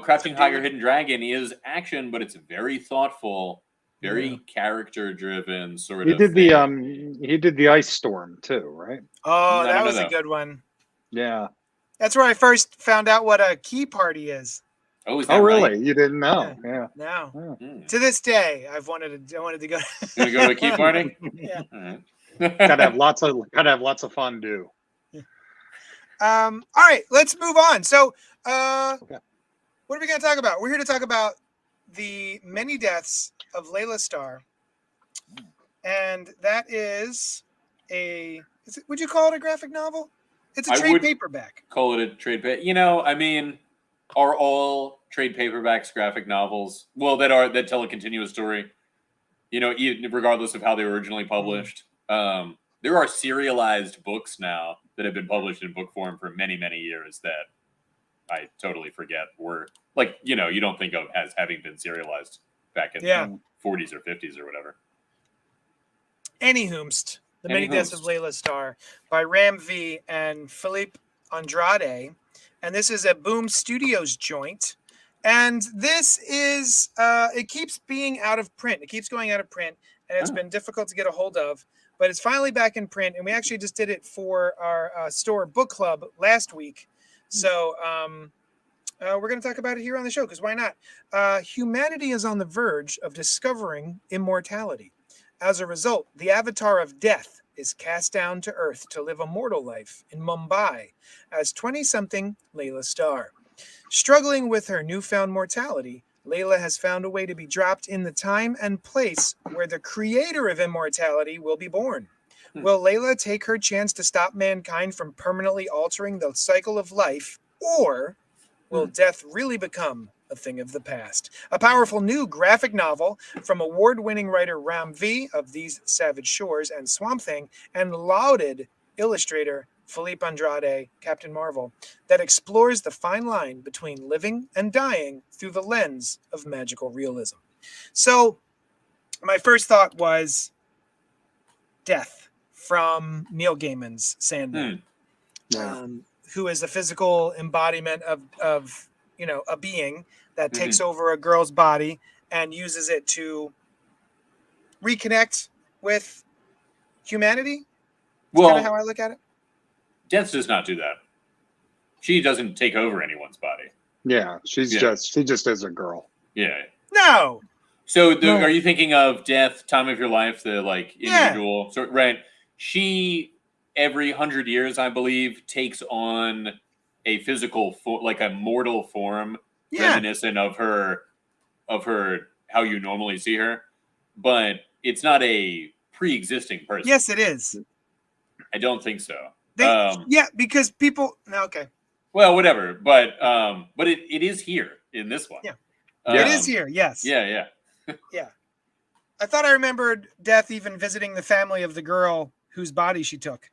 Crouching Tiger, dude. Hidden Dragon is action, but it's very thoughtful, very Yeah. character driven sort He of did thing. he did the Ice Storm too, right? Oh, I that don't was know a that. good one. Yeah. That's where I first found out what a key party is. Oh, is that Oh, really? right? You didn't know? Yeah. Now, Hmm. to this day, I wanted to go. You want to go to a key party? Yeah. All right. Gotta have lots of fun do. All right, let's move on. So, Okay. what are we going to talk about? We're here to talk about the many deaths of Laila Starr, and that is would you call it a graphic novel? It's a I trade would- paperback. Call it a trade are all trade paperbacks graphic novels? Well, that tell a continuous story. Regardless of how they were originally published. There are serialized books now that have been published in book form for many, many years that I totally forget were you don't think of as having been serialized back in Yeah. the 40s or 50s or whatever. Anyhoomst, The Many Deaths of Laila Starr by Ram V and Filipe Andrade. And this is a Boom Studios joint. And this is, it keeps being out of print. It keeps going out of print. And it's been difficult to get a hold of. But it's finally back in print. And we actually just did it for our store book club last week. So we're going to talk about it here on the show, because why not? Humanity is on the verge of discovering immortality. As a result, the avatar of death is cast down to Earth to live a mortal life in Mumbai as 20-something Laila Starr. Struggling with her newfound mortality, Laila has found a way to be dropped in the time and place where the creator of immortality will be born. Will Laila take her chance to stop mankind from permanently altering the cycle of life, or will death really become a thing of the past? A powerful new graphic novel from award-winning writer Ram V of These Savage Shores and Swamp Thing, and lauded illustrator Filipe Andrade, Captain Marvel, that explores the fine line between living and dying through the lens of magical realism. So, my first thought was death from Neil Gaiman's Sandman, who is the physical embodiment of a being that takes over a girl's body and uses it to reconnect with humanity. That's kind of how I look at it. Death does not do that. She doesn't take over anyone's body. Yeah, she just is a girl. Yeah. No. So are you thinking of Death, Time of Your Life, the individual? Yeah. So, right. She, every 100 years, I believe, takes on a physical, a mortal form, reminiscent of her, how you normally see her. But it's not a pre-existing person. Yes, it is. I don't think so. Because people. No, okay. Well, whatever. But it is here in this one. Yeah. It is here. Yes. Yeah. Yeah. I thought I remembered Death even visiting the family of the girl whose body she took.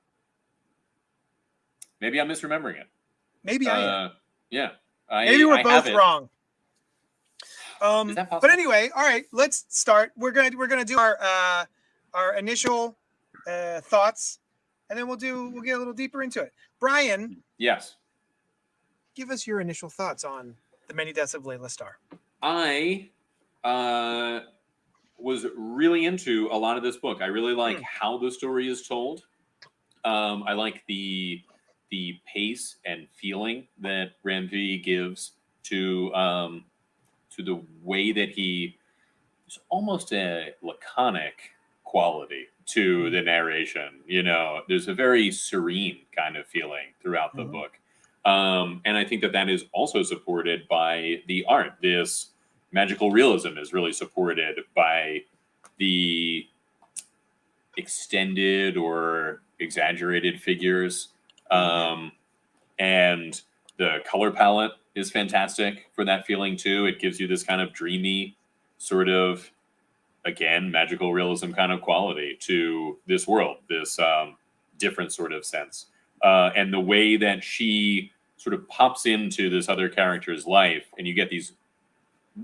Maybe I'm misremembering it. Maybe I am. Yeah. Maybe we're both wrong. Is that possible? But anyway, all right, let's start. We're gonna do our initial thoughts, and then we'll get a little deeper into it. Brian, Yes. give us your initial thoughts on The Many Deaths of Laila Starr. I was really into a lot of this book. I really like how the story is told. I like the pace and feeling that Ram V gives to the way that there's almost a laconic quality to the narration. You know, there's a very serene kind of feeling throughout the book. And I think that is also supported by the art. This magical realism is really supported by the extended or exaggerated figures. And the color palette is fantastic for that feeling too. It gives you this kind of dreamy sort of, again, magical realism kind of quality to this world, this different sort of sense. And the way that she sort of pops into this other character's life, and you get these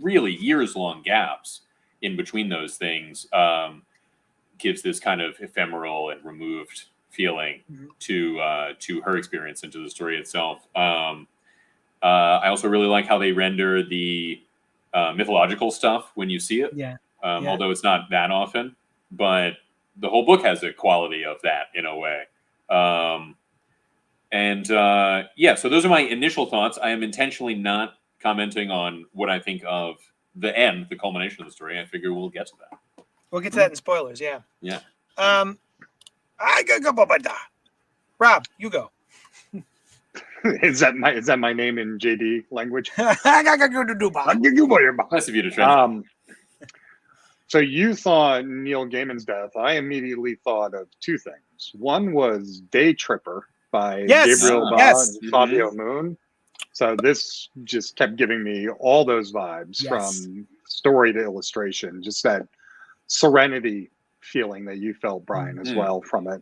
really years-long gaps in between those things, gives this kind of ephemeral and removed feeling to her experience and to the story itself. I also really like how they render the mythological stuff when you see it. Although it's not that often, but the whole book has a quality of that in a way. So those are my initial thoughts. I am intentionally not commenting on what I think of the end, the culmination of the story. I figure we'll get to that. We'll get to that in spoilers, yeah. Yeah. I gotta go. Rob, you go. Is that my name in JD language? I gotta go to Dubai. Nice of you to translate. So you thought Neil Gaiman's death. I immediately thought of two things. One was Day Tripper by Gabriel Ba and Fabio Moon. So this just kept giving me all those vibes from story to illustration, just that serenity feeling that you felt, Brian, as well from it.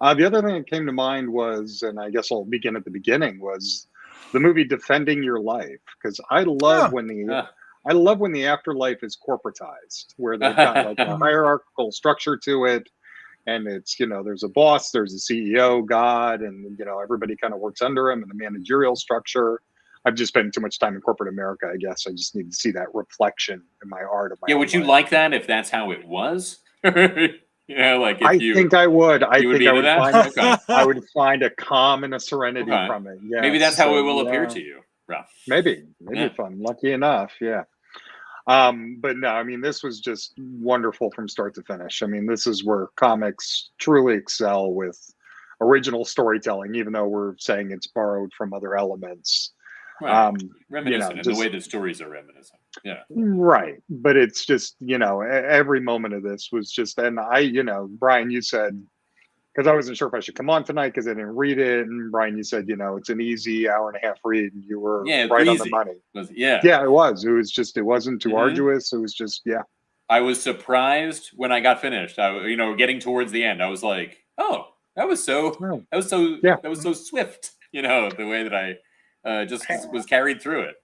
The other thing that came to mind was, and I guess I'll begin at the beginning, was the movie Defending Your Life, because I love when the afterlife is corporatized, where they've got like a hierarchical structure to it, and it's, you know, there's a boss, there's a CEO, God, and, you know, everybody kind of works under him in the managerial structure. I've just spent too much time in corporate America, I guess. I just need to see that reflection in my art of my would you life. like that if that's how it was? Like if I think I would. I would find a calm and a serenity from it. Yes. Maybe that's how it will appear to you, Ralph. Maybe if I'm lucky enough. Yeah. But no, I mean, this was just wonderful from start to finish. I mean, this is where comics truly excel with original storytelling, even though we're saying it's borrowed from other elements. Right. Reminiscent, in the way that stories are reminiscent. Yeah. Right. But it's just, you know, every moment of this was just, and I, you know, Brian, you said, because I wasn't sure if I should come on tonight because I didn't read it. And Brian, you said, you know, it's an easy hour and a half read, and you were right on the money. Yeah, it was. It was just, it wasn't too arduous. It was just, I was surprised when I got finished. Getting towards the end, I was like, oh, that was so swift, you know, the way that I just was carried through it.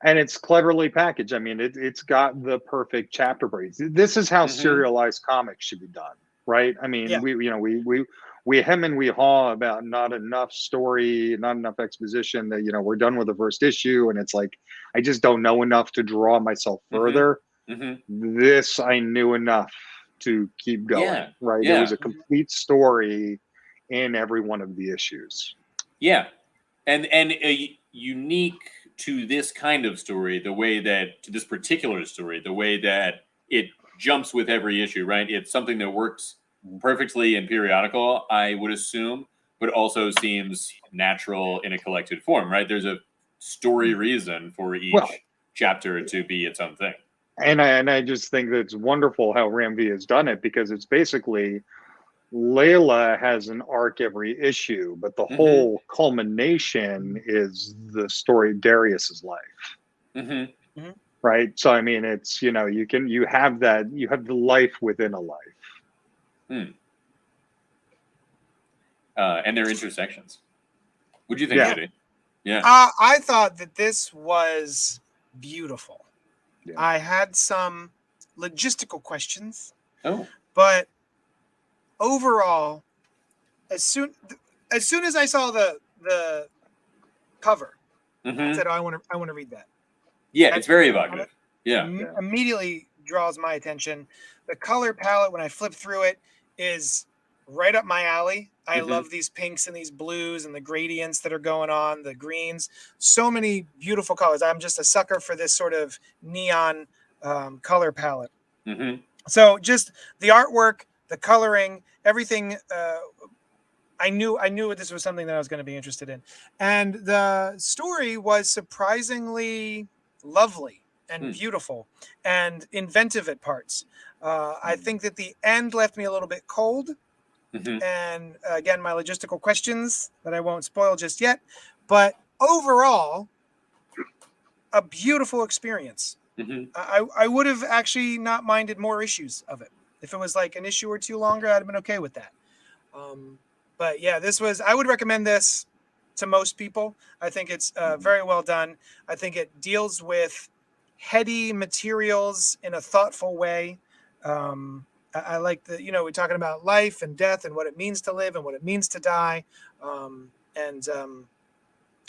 And it's cleverly packaged. I mean, it's got the perfect chapter breaks. This is how serialized comics should be done, right? I mean, we hem and we haw about not enough story, not enough exposition, that, you know, we're done with the first issue, and it's like, I just don't know enough to draw myself further. This, I knew enough to keep going, right? It was a complete story in every one of the issues. Yeah. And unique to this kind of story, to this particular story, the way that it jumps with every issue, right? It's something that works perfectly in periodical, I would assume, but also seems natural in a collected form, right? There's a story reason for each chapter to be its own thing. And I just think that it's wonderful how Ram V has done it, because it's basically Layla has an arc every issue, but the whole culmination is the story of Darius's life. Right. So, I mean, it's, you know, you have the life within a life. and their intersections. What'd you think, Yeah. Judy? Yeah. I thought that this was beautiful. Yeah. I had some logistical questions, Oh. but overall, as soon as I saw the cover, I Mhm. said, "Oh, I want to read that." Yeah, it's very evocative. Yeah. Immediately draws my attention. The color palette, when I flip through it, is right up my alley. I Mhm. love these pinks and these blues and the gradients that are going on, the greens. So many beautiful colors. I'm just a sucker for this sort of neon color palette. Mhm. So just the artwork, the coloring, everything. I knew this was something that I was going to be interested in, and the story was surprisingly lovely and beautiful and inventive at parts. I think that the end left me a little bit cold, Mhm. and again, my logistical questions that I won't spoil just yet. But overall, a beautiful experience. Mhm. I would have actually not minded more issues of it. If it was like an issue or two longer, I'd have been okay with that. But yeah, I would recommend this to most people. I think it's very well done. I think it deals with heady materials in a thoughtful way. I like we're talking about life and death and what it means to live and what it means to die. And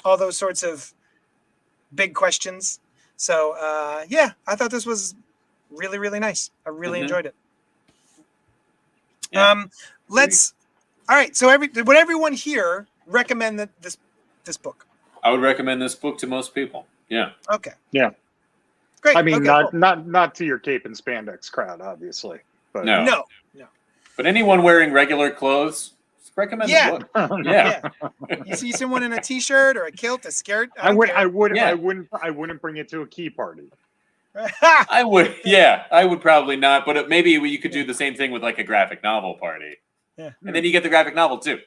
all those sorts of big questions. So yeah, I thought this was really, really nice. I really enjoyed it. Yeah. All right. So would everyone here recommend this book? I would recommend this book to most people. Yeah. Okay. Yeah. Great. I mean, okay, not to your cape and spandex crowd, obviously. But No. No. But anyone wearing regular clothes, recommend Yeah. the book. Yeah. You see someone in a t-shirt or a kilt, a skirt. I Yeah. wouldn't bring it to a key party. I would. Yeah, I would probably not. But maybe you could do the same thing with like a graphic novel party. Yeah. And then you get the graphic novel too.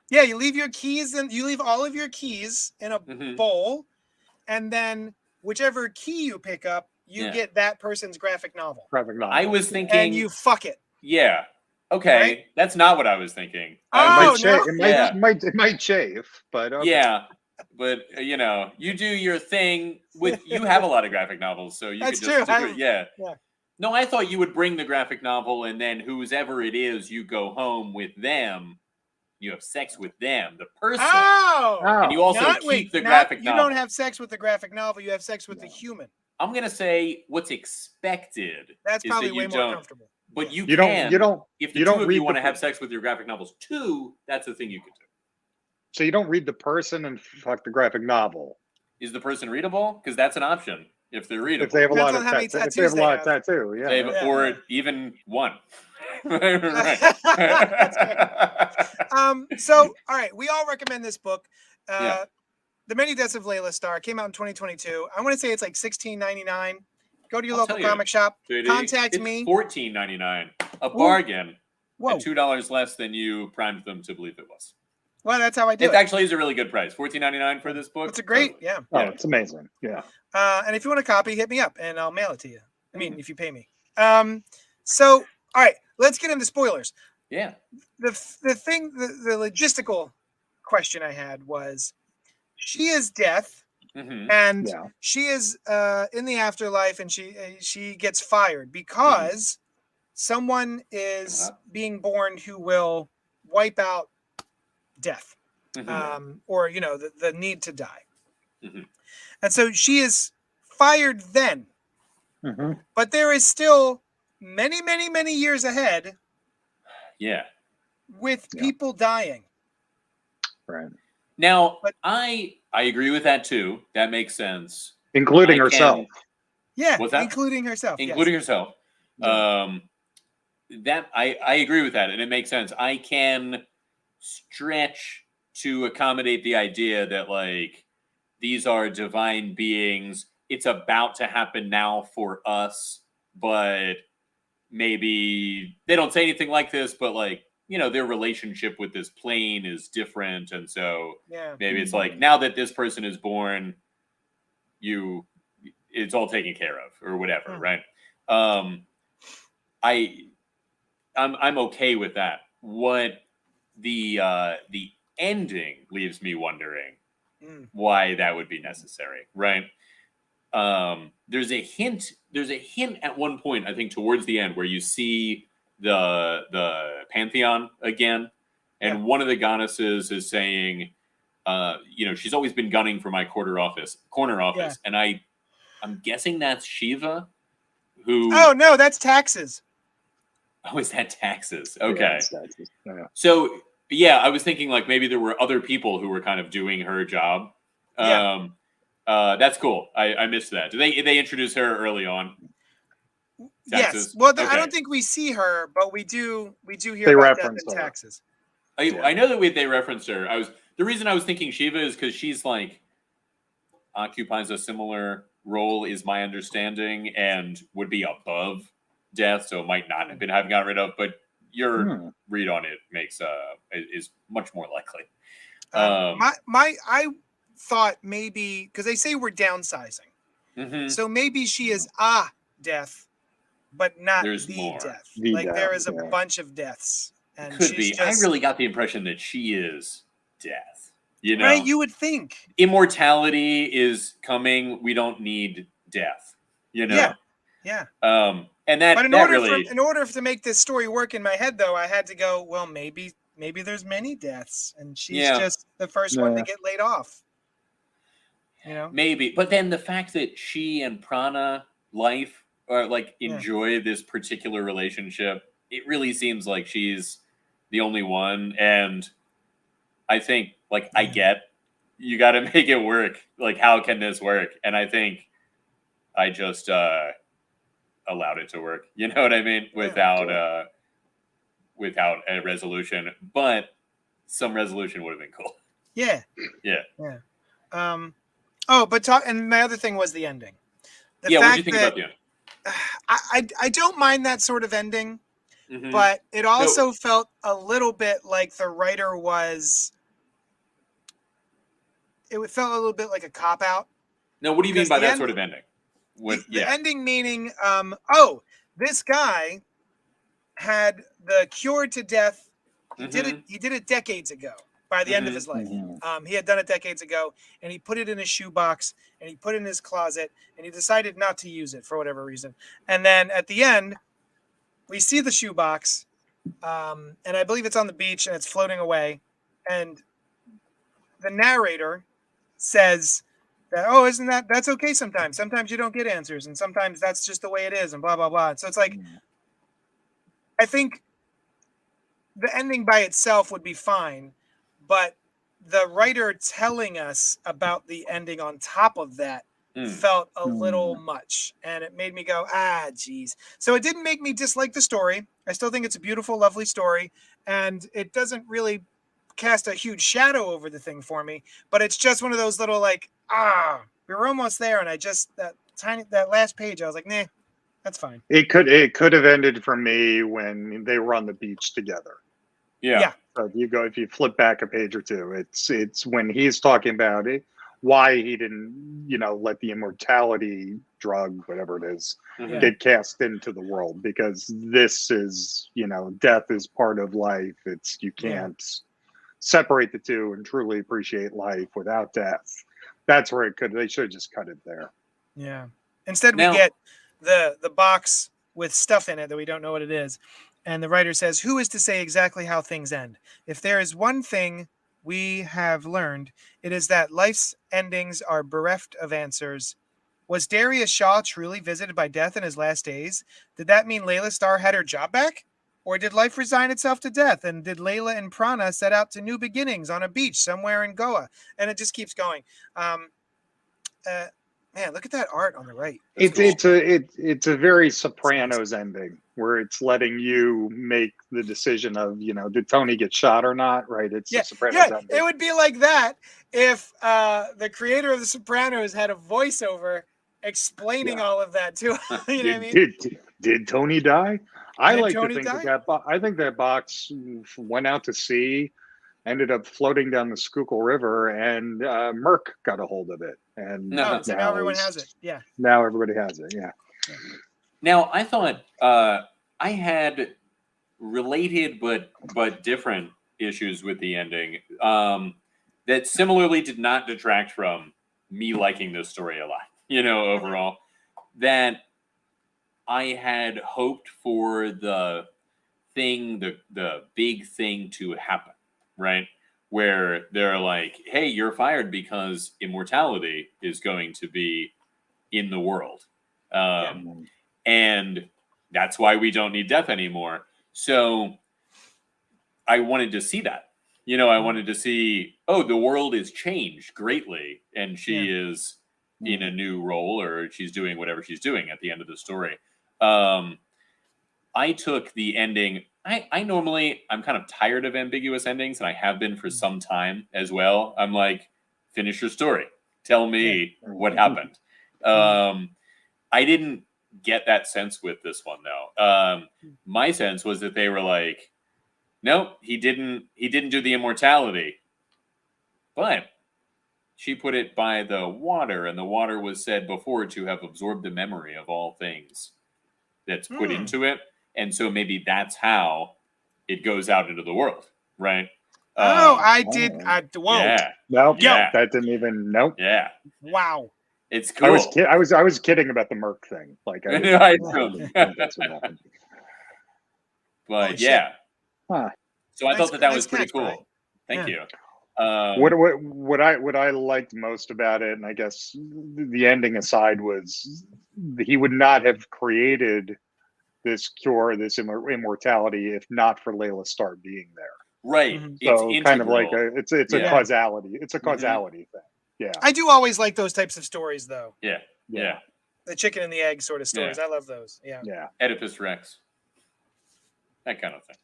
Yeah, you leave your keys and you leave all of your keys in a bowl, and then whichever key you pick up, you get that person's graphic novel. I was thinking, and you fuck it. Yeah. Okay, right? That's not what I was thinking. It might chafe, but okay. Yeah. But you do your thing with. You have a lot of graphic novels, so you That's could just true. do it. Yeah. No, I thought you would bring the graphic novel, and then whoever it is, you go home with them. You have sex with them, the person. And you also keep the graphic novel. You don't have sex with the graphic novel. You have sex with the human. I'm going to say what's expected. That's probably way more comfortable. But you don't if the two of you want to have sex with your graphic novels too, that's the thing you could do. So you don't read the person and fuck the graphic novel. Is the person readable? Because that's an option if they're readable. If they have a lot of tattoos. If they have a lot of tattoo, yeah. Or even one. So, all right, we all recommend this book. The Many Deaths of Laila Starr came out in 2022. I want to say it's like $16.99. Go to your local comic shop. Contact me. $14.99. A bargain. Whoa. And $2 less than you primed them to believe it was. Well, that's how I do it. It actually is a really good price. $14.99 for this book. It's a great, Oh, it's amazing. Yeah. And if you want a copy, hit me up and I'll mail it to you. I mean, if you pay me. So, all right, let's get into spoilers. Yeah. The logistical question I had was, she is death, and she is in the afterlife, and she gets fired because someone is being born who will wipe out death, or the need to die, and so she is fired then. But there is still many, many, many years ahead. Yeah. With people dying. Right. Now, I agree with that too. That makes sense. Including herself. Yeah. What's that? Including herself. Including herself. That I agree with that, and it makes sense. I can stretch to accommodate the idea that like these are divine beings. It's about to happen now for us, but maybe they don't say anything like this, but like, their relationship with this plane is different. And so maybe it's like, now that this person is born, it's all taken care of or whatever. Right. I'm okay with that. What the ending leaves me wondering Mm. why that would be necessary, right? There's a hint at one point, I think towards the end, where you see the Pantheon again, and one of the goddesses is saying, she's always been gunning for my corner office, and I'm guessing that's Shiva, who. Oh no, that's taxes. Oh, is that taxes? Okay. Yeah, taxes. Yeah. So yeah, I was thinking like maybe there were other people who were kind of doing her job. Yeah. That's cool. I missed that. Do they introduce her early on? Taxes? Yes. Well, Okay. I don't think we see her, but we do hear They about death reference and her. taxes. I know that they referenced her. The reason I was thinking Shiva is because she's like occupies a similar role, is my understanding, and would be above death, so might not have gotten rid of. But your read on it is much more likely. I thought maybe because they say we're downsizing, so maybe she is death, but not There's the more. death. The like death, there is a bunch of deaths, and Could be. just, I really got the impression that she is death. You know, right? You would think immortality is coming. We don't need death. You know. Yeah. And that. But in order to make this story work in my head, though, I had to go. Well, maybe there's many deaths, and she's just the first one to get laid off. You know, maybe. But then the fact that she and Prana life enjoy this particular relationship, it really seems like she's the only one. And I think, I get you got to make it work. Like, how can this work? And I think I just allowed it to work. You know what I mean? Without a resolution, but some resolution would have been cool. Yeah. And my other thing was the ending. What did you think about the end? I don't mind that sort of ending, but it also felt a little bit like the writer was. It felt a little bit like a cop out. No, what do you mean by that sort of ending? The ending meaning, this guy had the cure to death. He did it decades ago. By the end of his life, he had done it decades ago, and he put it in his shoebox, and he put it in his closet, and he decided not to use it for whatever reason. And then at the end, we see the shoebox, and I believe it's on the beach, and it's floating away, and the narrator says that, that's okay sometimes. Sometimes you don't get answers, and sometimes that's just the way it is, and blah, blah, blah. And so it's like, I think the ending by itself would be fine, but the writer telling us about the ending on top of that felt a little much, and it made me go, geez. So it didn't make me dislike the story. I still think it's a beautiful, lovely story, and it doesn't really cast a huge shadow over the thing for me, but it's just one of those little we were almost there, and that last page, I was like, nah, that's fine. It could have ended for me when they were on the beach together. Yeah. So if you flip back a page or two, it's when he's talking about it, why he didn't, let the immortality drug, whatever it is, get cast into the world, because this is, death is part of life. You can't separate the two and truly appreciate life without death. That's where they should have just cut it there. Yeah. Instead, we get the box with stuff in it that we don't know what it is. And the writer says, who is to say exactly how things end? If there is one thing we have learned, it is that life's endings are bereft of answers. Was Darius Shaw truly visited by death in his last days? Did that mean Laila Starr had her job back? Or did life resign itself to death? And did Laila and Prana set out to new beginnings on a beach somewhere in Goa? And it just keeps going. Man, look at that art on the right. It's a very Sopranos ending, where it's letting you make the decision of, did Tony get shot or not? Right? It's a Sopranos ending. It would be like that if the creator of The Sopranos had a voiceover explaining all of that too. You know what I mean? Did Tony die? I think that box went out to sea, ended up floating down the Schuylkill River, and Merck got a hold of it. And so now everyone has it. Yeah. Now everybody has it. Yeah. Now I thought I had related but different issues with the ending that similarly did not detract from me liking this story a lot, overall. That I had hoped for the big thing to happen, right? Where they're like, hey, you're fired because immortality is going to be in the world. And that's why we don't need death anymore. So I wanted to see that. I wanted to see, the world is changed greatly, and she is in a new role, or she's doing whatever she's doing at the end of the story. I took the ending. I'm kind of tired of ambiguous endings, and I have been for some time as well. I'm like, finish your story. Tell me what happened. I didn't get that sense with this one, though. My sense was that they were like, nope, he didn't do the immortality. But she put it by the water, and the water was said before to have absorbed the memory of all things that's put into it. And so maybe that's how it goes out into the world, right? Whoa. Yeah. Nope. Yeah. That didn't even. Nope. Yeah. Wow. It's cool. I was kidding about the Merc thing. Like I didn't think that's what happened. But yeah. Huh. So I thought that was pretty catch, cool. Brian. Thank you. What I liked most about it, and I guess the ending aside, was he would not have created this cure, this immortality, if not for Laila Starr being there. Right. So It's kind of integral. like it's a causality. It's a causality thing. Yeah. I do always like those types of stories, though. Yeah. The chicken and the egg sort of stories. I love those. Yeah. Oedipus Rex. That kind of thing.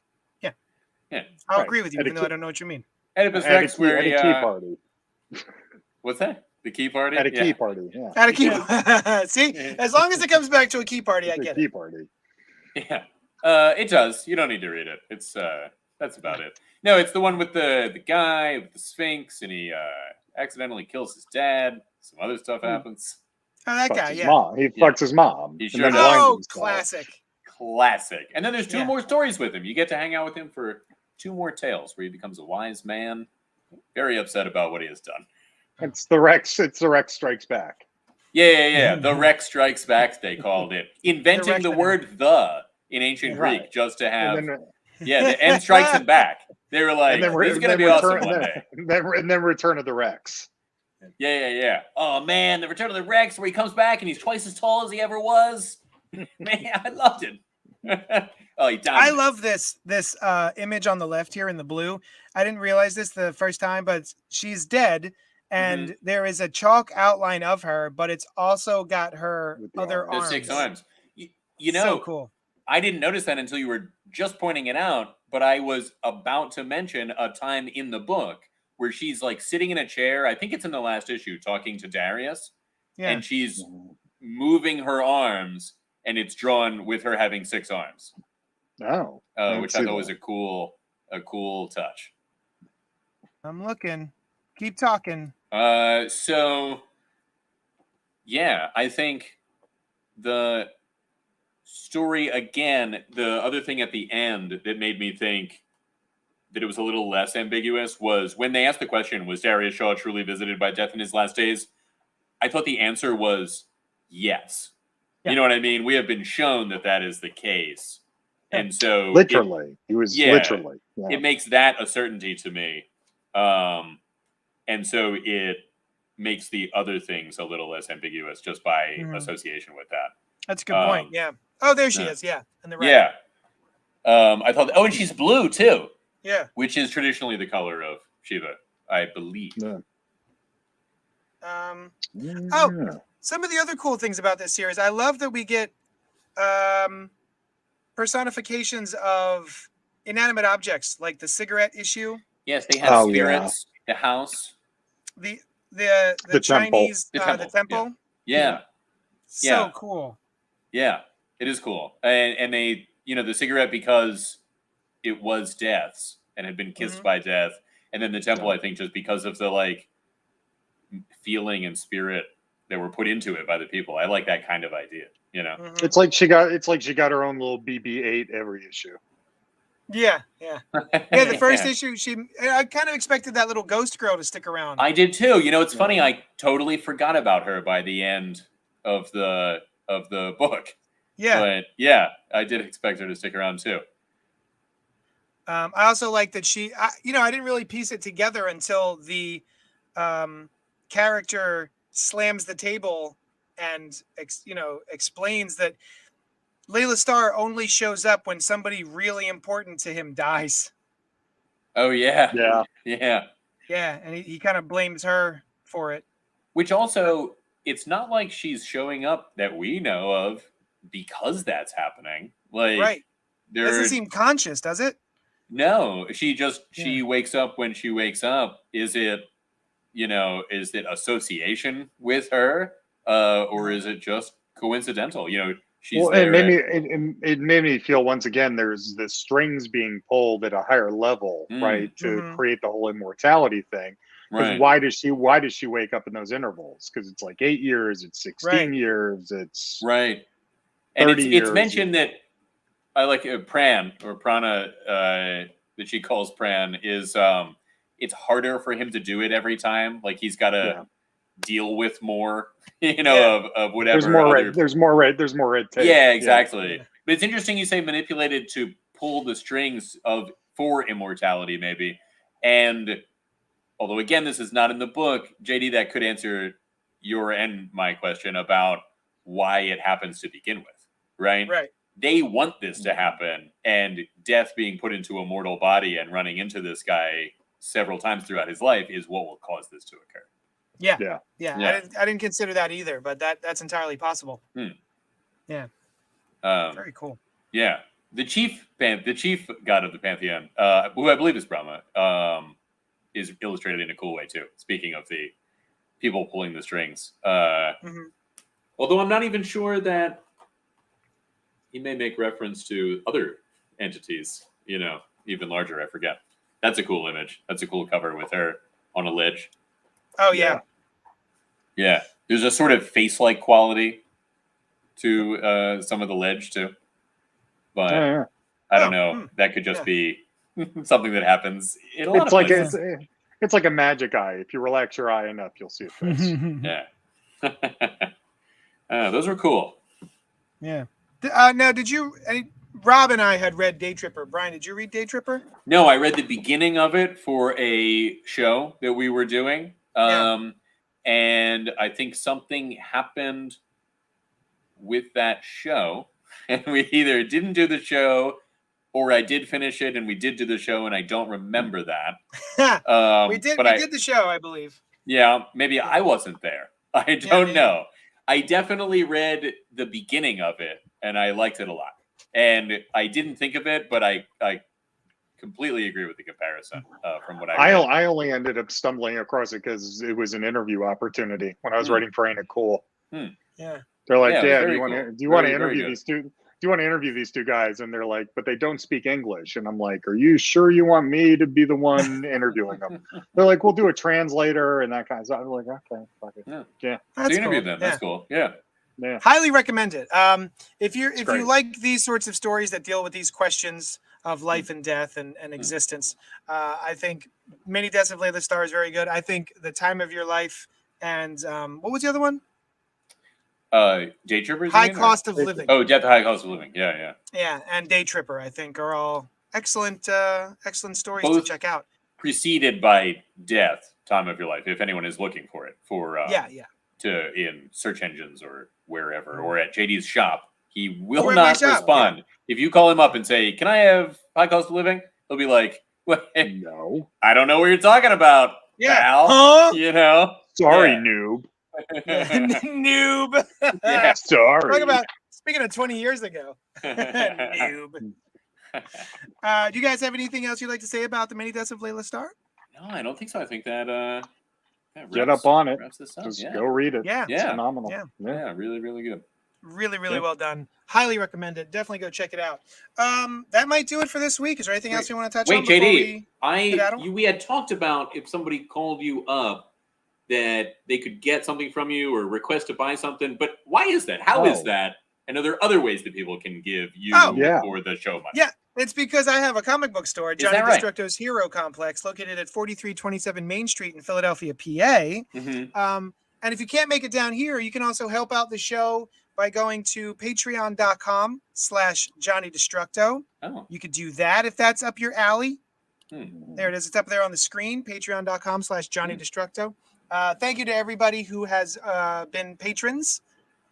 Yeah. I'll agree with you, even though I don't know what you mean. Oedipus Rex, where at a key party. What's that? The key party? At a key party, yeah. At a key See? As long as it comes back to a key party, I get it. Key party. Yeah. It does. You don't need to read it. It's that's about it. No, it's the one with the guy with the Sphinx, and he accidentally kills his dad. Some other stuff happens. Oh, that guy, He fucks his mom. He sure does. Classic. And then there's two more stories with him. You get to hang out with him for 2 more tales where he becomes a wise man. Very upset about what he has done. It's the Rex Strikes Back. Yeah. The Rex Strikes Back, they called it. Inventing the word "the" in ancient Greek just to have... the end strikes him back. They were like, this is going to be awesome one day. And then Return of the Rex. Yeah. Oh, man, the Return of the Rex, where he comes back and he's twice as tall as he ever was. Man, I loved it. He died. I love this image on the left here in the blue. I didn't realize this the first time, but she's dead, and there is a chalk outline of her, but it's also got her other arms. 6 arms. You know, so cool. I didn't notice that until you were just pointing it out, but I was about to mention a time in the book where she's like sitting in a chair. I think it's in the last issue, talking to Darius, and she's moving her arms, and it's drawn with her having 6 arms. Oh, which I thought was a cool touch. I'm looking. Keep talking. So yeah, I think the story, again, the other thing at the end that made me think that it was a little less ambiguous was when they asked the question, was Darius Shaw truly visited by death in his last days? I thought the answer was yes. You know what I mean? We have been shown that is the case. And so literally, he was literally. Yeah. It makes that a certainty to me. And so it makes the other things a little less ambiguous just by association with that. That's a good point. Yeah. Oh, there she is. Yeah. And the right. Yeah. I thought, and she's blue too. Yeah. Which is traditionally the color of Shiva, I believe. Yeah. Some of the other cool things about this series, I love that we get personifications of inanimate objects, like the cigarette issue. Yes, they have spirits. The house. The Chinese temple. The temple. Yeah. So cool. Yeah, it is cool. And they, the cigarette, because it was death's and had been kissed by death, and then the temple, I think, just because of the feeling and spirit that were put into it by the people. I like that kind of idea. It's like she got her own little BB-8 every issue. Yeah. The first issue, I kind of expected that little ghost girl to stick around. I did too. You know, it's funny. I totally forgot about her by the end of the book. Yeah. But yeah, I did expect her to stick around too. I also like that I didn't really piece it together until the character slams the table and explains that Laila Starr only shows up when somebody really important to him dies. Oh yeah. Yeah. Yeah, and he kind of blames her for it. Which also, it's not like she's showing up that we know of because that's happening. Like, right. Doesn't seem conscious, does it? No, she wakes up when she wakes up. Is it association with her, or is it just coincidental? She's there. It made me feel once again there's the strings being pulled at a higher level, right, to create the whole immortality thing. Because why does she wake up in those intervals? Because it's like 8 years, it's 16 years, it's right. And it's mentioned that I like Pran or Prana that she calls Pran is it's harder for him to do it every time. Like he's got to deal with more, of whatever. There's more red tape. Yeah, exactly. Yeah. But it's interesting you say manipulated to pull the strings for immortality, maybe. And although again, this is not in the book, JD, that could answer your and my question about why it happens to begin with, right? Right. They want this to happen, and death being put into a mortal body and running into this guy several times throughout his life is what will cause this to occur. Yeah. I didn't consider that either, but that's entirely possible. Yeah. Very cool. Yeah. The chief god of the pantheon, who I believe is Brahma, is illustrated in a cool way too. Speaking of the people pulling the strings, although I'm not even sure that he may make reference to other entities, even larger. I forget. That's a cool image. That's a cool cover with her on a ledge. Oh yeah. Yeah. There's a sort of face-like quality to some of the ledge too, but I don't know. That could just be something that happens in a lot of places. It's like a magic eye. If you relax your eye enough, you'll see a face. Yeah. Those were cool. Yeah. Now, Rob and I had read Day Tripper. Brian, did you read Day Tripper? No, I read the beginning of it for a show that we were doing. And I think something happened with that show. And we either didn't do the show or I did finish it and we did do the show and I don't remember that. We did the show, I believe. Yeah, maybe I wasn't there. I don't know. I definitely read the beginning of it and I liked it a lot. And I didn't think of it, but I completely agree with the comparison from what I read. I only ended up stumbling across it because it was an interview opportunity when I was writing for Ain't It Cool. Yeah. They're like, do you want to interview these two? Do you want to interview these two guys? And they're like, but they don't speak English. And I'm like, are you sure you want me to be the one interviewing them? They're like, we'll do a translator and that kind of stuff. I'm like, okay, fuck it. Yeah. That's interview them. That's cool. Yeah. Highly recommend it. If you like these sorts of stories that deal with these questions of life and death and existence, I think Many Deaths of Laila Starr is very good. I think The Time of Your Life and what was the other one? Day Trippers? High Cost of Living. Oh, Death, High Cost of Living. Yeah. Yeah, and Day Tripper, I think, are all excellent stories to check out. Preceded by Death, Time of Your Life, if anyone is looking for it. In search engines or wherever, or at JD's shop. He will not respond. Yeah. If you call him up and say, can I have High Cost of Living? He'll be like, no. I don't know what you're talking about, pal. Huh? Sorry, noob. Noob. Yeah, sorry. Speaking of 20 years ago. Noob. Do you guys have anything else you'd like to say about The Many Deaths of Laila Starr? No, I don't think so. I think that get up on it. Just go read it. Yeah. It's phenomenal. Yeah, really, really good. Really well done. Highly recommend it. Definitely go check it out. That might do it for this week. Is there anything else you want to touch on? Wait, JD, we had talked about if somebody called you up that they could get something from you or request to buy something. But why is that? How is that? I know there are other ways that people can give you for the show money. Yeah, It's because I have a comic book store, Johnny that right? Destructo's Hero Complex, located at 4327 Main Street in Philadelphia, PA. And if you can't make it down here, you can also help out the show by going to patreon.com/Johnny Destructo. Oh. You could do that if that's up your alley. There it is. It's up there on the screen, patreon.com/Johnny Destructo. Thank you to everybody who has been patrons.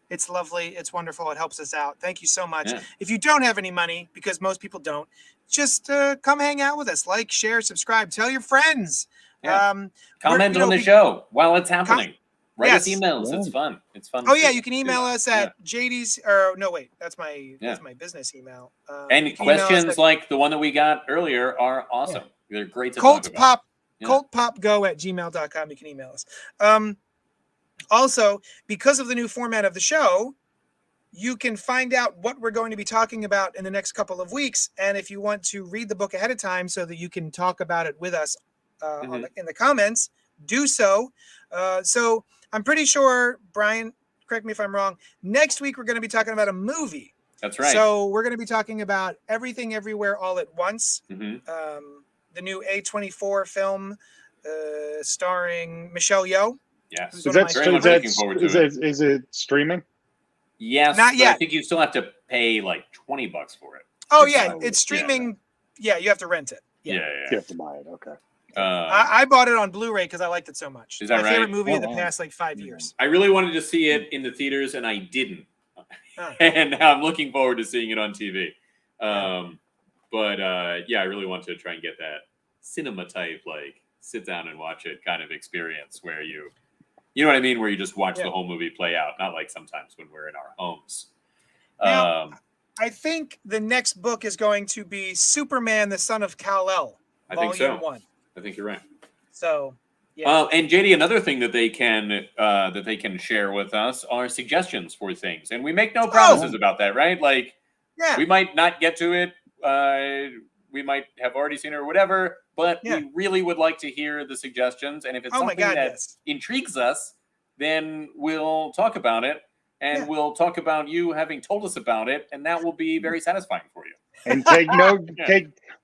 It's lovely. It's wonderful. It helps us out. Thank you so much. Yeah. If you don't have any money, because most people don't, just come hang out with us. Like, share, subscribe. Tell your friends. Yeah. Comment on the show while it's happening. Write us Yes. emails. It's fun. It's fun. Oh yeah, you can email us at JD's. Or no, wait, that's my business email. And questions like the one that we got earlier are awesome. They're great to talk about. CultPopgo@gmail.com. You can email us. Also, because of the new format of the show, you can find out what we're going to be talking about in the next couple of weeks. And if you want to read the book ahead of time so that you can talk about it with us in the comments, do so. So I'm pretty sure, Brian, correct me if I'm wrong, next week we're going to be talking about a movie. That's right. So we're going to be talking about Everything Everywhere All at Once, the new A24 film starring Michelle Yeoh. Yes. Is it streaming? Yes. Not yet. I think you still have to pay like $20 for it. Oh, yeah. It's streaming. Yeah, you have to rent it. Yeah. You have to buy it. Okay. I bought it on Blu-ray because I liked it so much. Is that my favorite movie of the past 5 years. I really wanted to see it in the theaters and I didn't. And now I'm looking forward to seeing it on TV. But I really want to try and get that cinema type, like sit down and watch it kind of experience where you know what I mean? Where you just watch the whole movie play out. Not like sometimes when we're in our homes. Now, I think the next book is going to be Superman, the Son of Kal-El. I think so. 1. I think you're right. So, yeah. And JD, another thing that they can share with us are suggestions for things, and we make no promises about that, right? Like, we might not get to it. We might have already seen it or whatever, but we really would like to hear the suggestions. And if it's something that intrigues us, then we'll talk about it, and we'll talk about you having told us about it, and that will be very satisfying for you. And take note,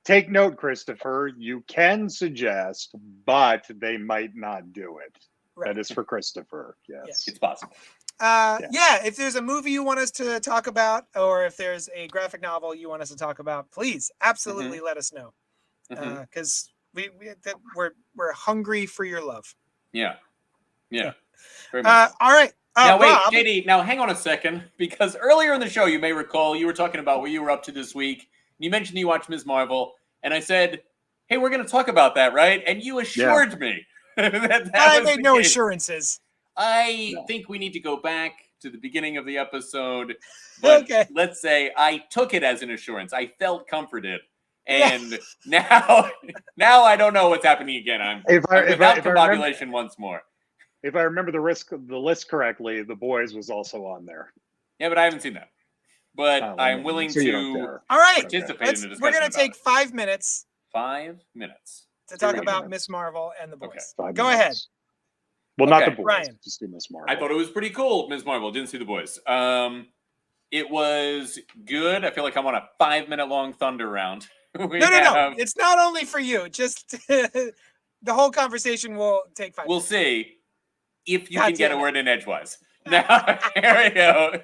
take note, Christopher. You can suggest, but they might not do it. Right. That is for Christopher. Yes, it's possible. If there's a movie you want us to talk about, or if there's a graphic novel you want us to talk about, please absolutely let us know, because we're hungry for your love. Yeah. Very much. All right. Now wait, Rob, JD. Now hang on a second, because earlier in the show, you may recall you were talking about what you were up to this week. You mentioned you watched Ms. Marvel, and I said, "Hey, we're going to talk about that, right?" And you assured me that I made no assurances. I think we need to go back to the beginning of the episode. But let's say I took it as an assurance. I felt comforted. And now I don't know what's happening again. I'm without combobulation once more. If I remember the list correctly, The Boys was also on there. Yeah, but I haven't seen that. But I'm willing to participate in the discussion. We're going to take 5 minutes. 5 minutes. To talk about Ms. Marvel and The Boys. Okay. Go ahead. Well, not The Boys. Ryan. Just do Ms. Marvel. I thought it was pretty cool, Ms. Marvel. Didn't see The Boys. It was good. I feel like I'm on a 5-minute long thunder round. No. It's not only for you. Just the whole conversation will take 5 minutes. We'll see if you can get a word in edgewise. Now, here we go.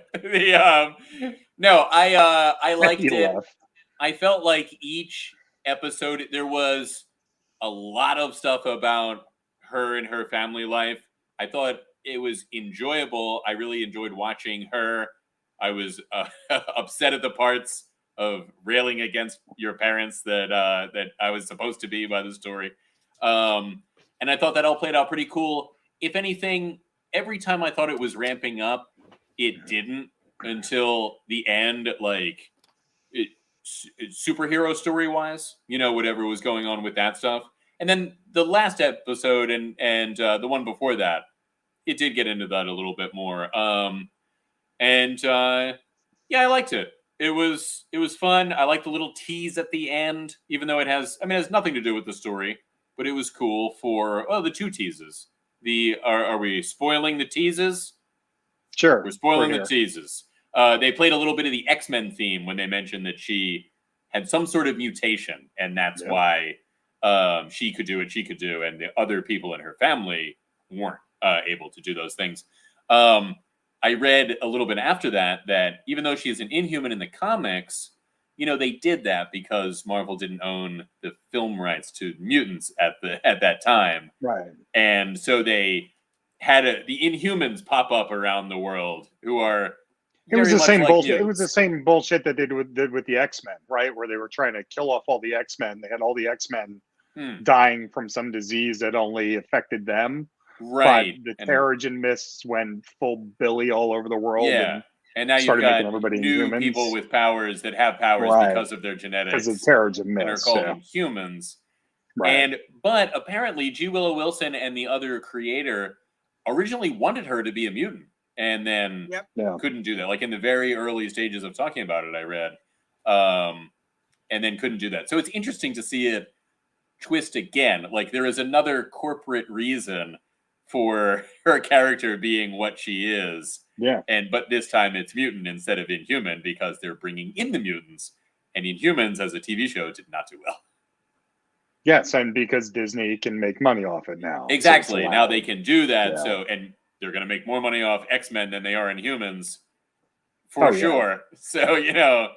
I liked it. I felt like each episode, there was a lot of stuff about her and her family life. I thought it was enjoyable. I really enjoyed watching her. I was upset at the parts of railing against your parents that I was supposed to be by the story. And I thought that all played out pretty cool. If anything, every time I thought it was ramping up, it didn't until the end, like superhero story-wise, whatever was going on with that stuff. And then the last episode and the one before that, it did get into that a little bit more. I liked it. It was fun. I liked the little tease at the end, even though it has nothing to do with the story, but it was cool for the 2 teases. Are we spoiling the teases? Sure. We're spoiling the teases. They played a little bit of the X-Men theme when they mentioned that she had some sort of mutation, and that's why she could do what she could do, and the other people in her family weren't able to do those things. I read a little bit after that even though she is an Inhuman in the comics, you know, they did that because Marvel didn't own the film rights to mutants at that time, Right. and so they had the Inhumans pop up around the world who are. It was very the much same like bullshit. It mutants. was the same bullshit that they did with the X-Men, right? Where they were trying to kill off all the X-Men. They had all the X-Men dying from some disease that only affected them. Right. But the Terrigen mists went full Billy all over the world. Yeah. And now you've started got making everybody new Inhumans. people with powers that have powers because of their genetics. Because of Terrigen mists. And are called humans. Right. But apparently G. Willow Wilson and the other creator originally wanted her to be a mutant. And then couldn't do that. Like in the very early stages of talking about it, I read. And then couldn't do that. So it's interesting to see it twist again. Like there is another corporate reason for her character being what she is. Yeah. But this time it's mutant instead of Inhuman because they're bringing in the mutants. And Inhumans as a TV show did not do well. Yes, and because Disney can make money off it now. Exactly. So now they can do that. Yeah. So and they're going to make more money off X-Men than they are Inhumans for sure. So, you know,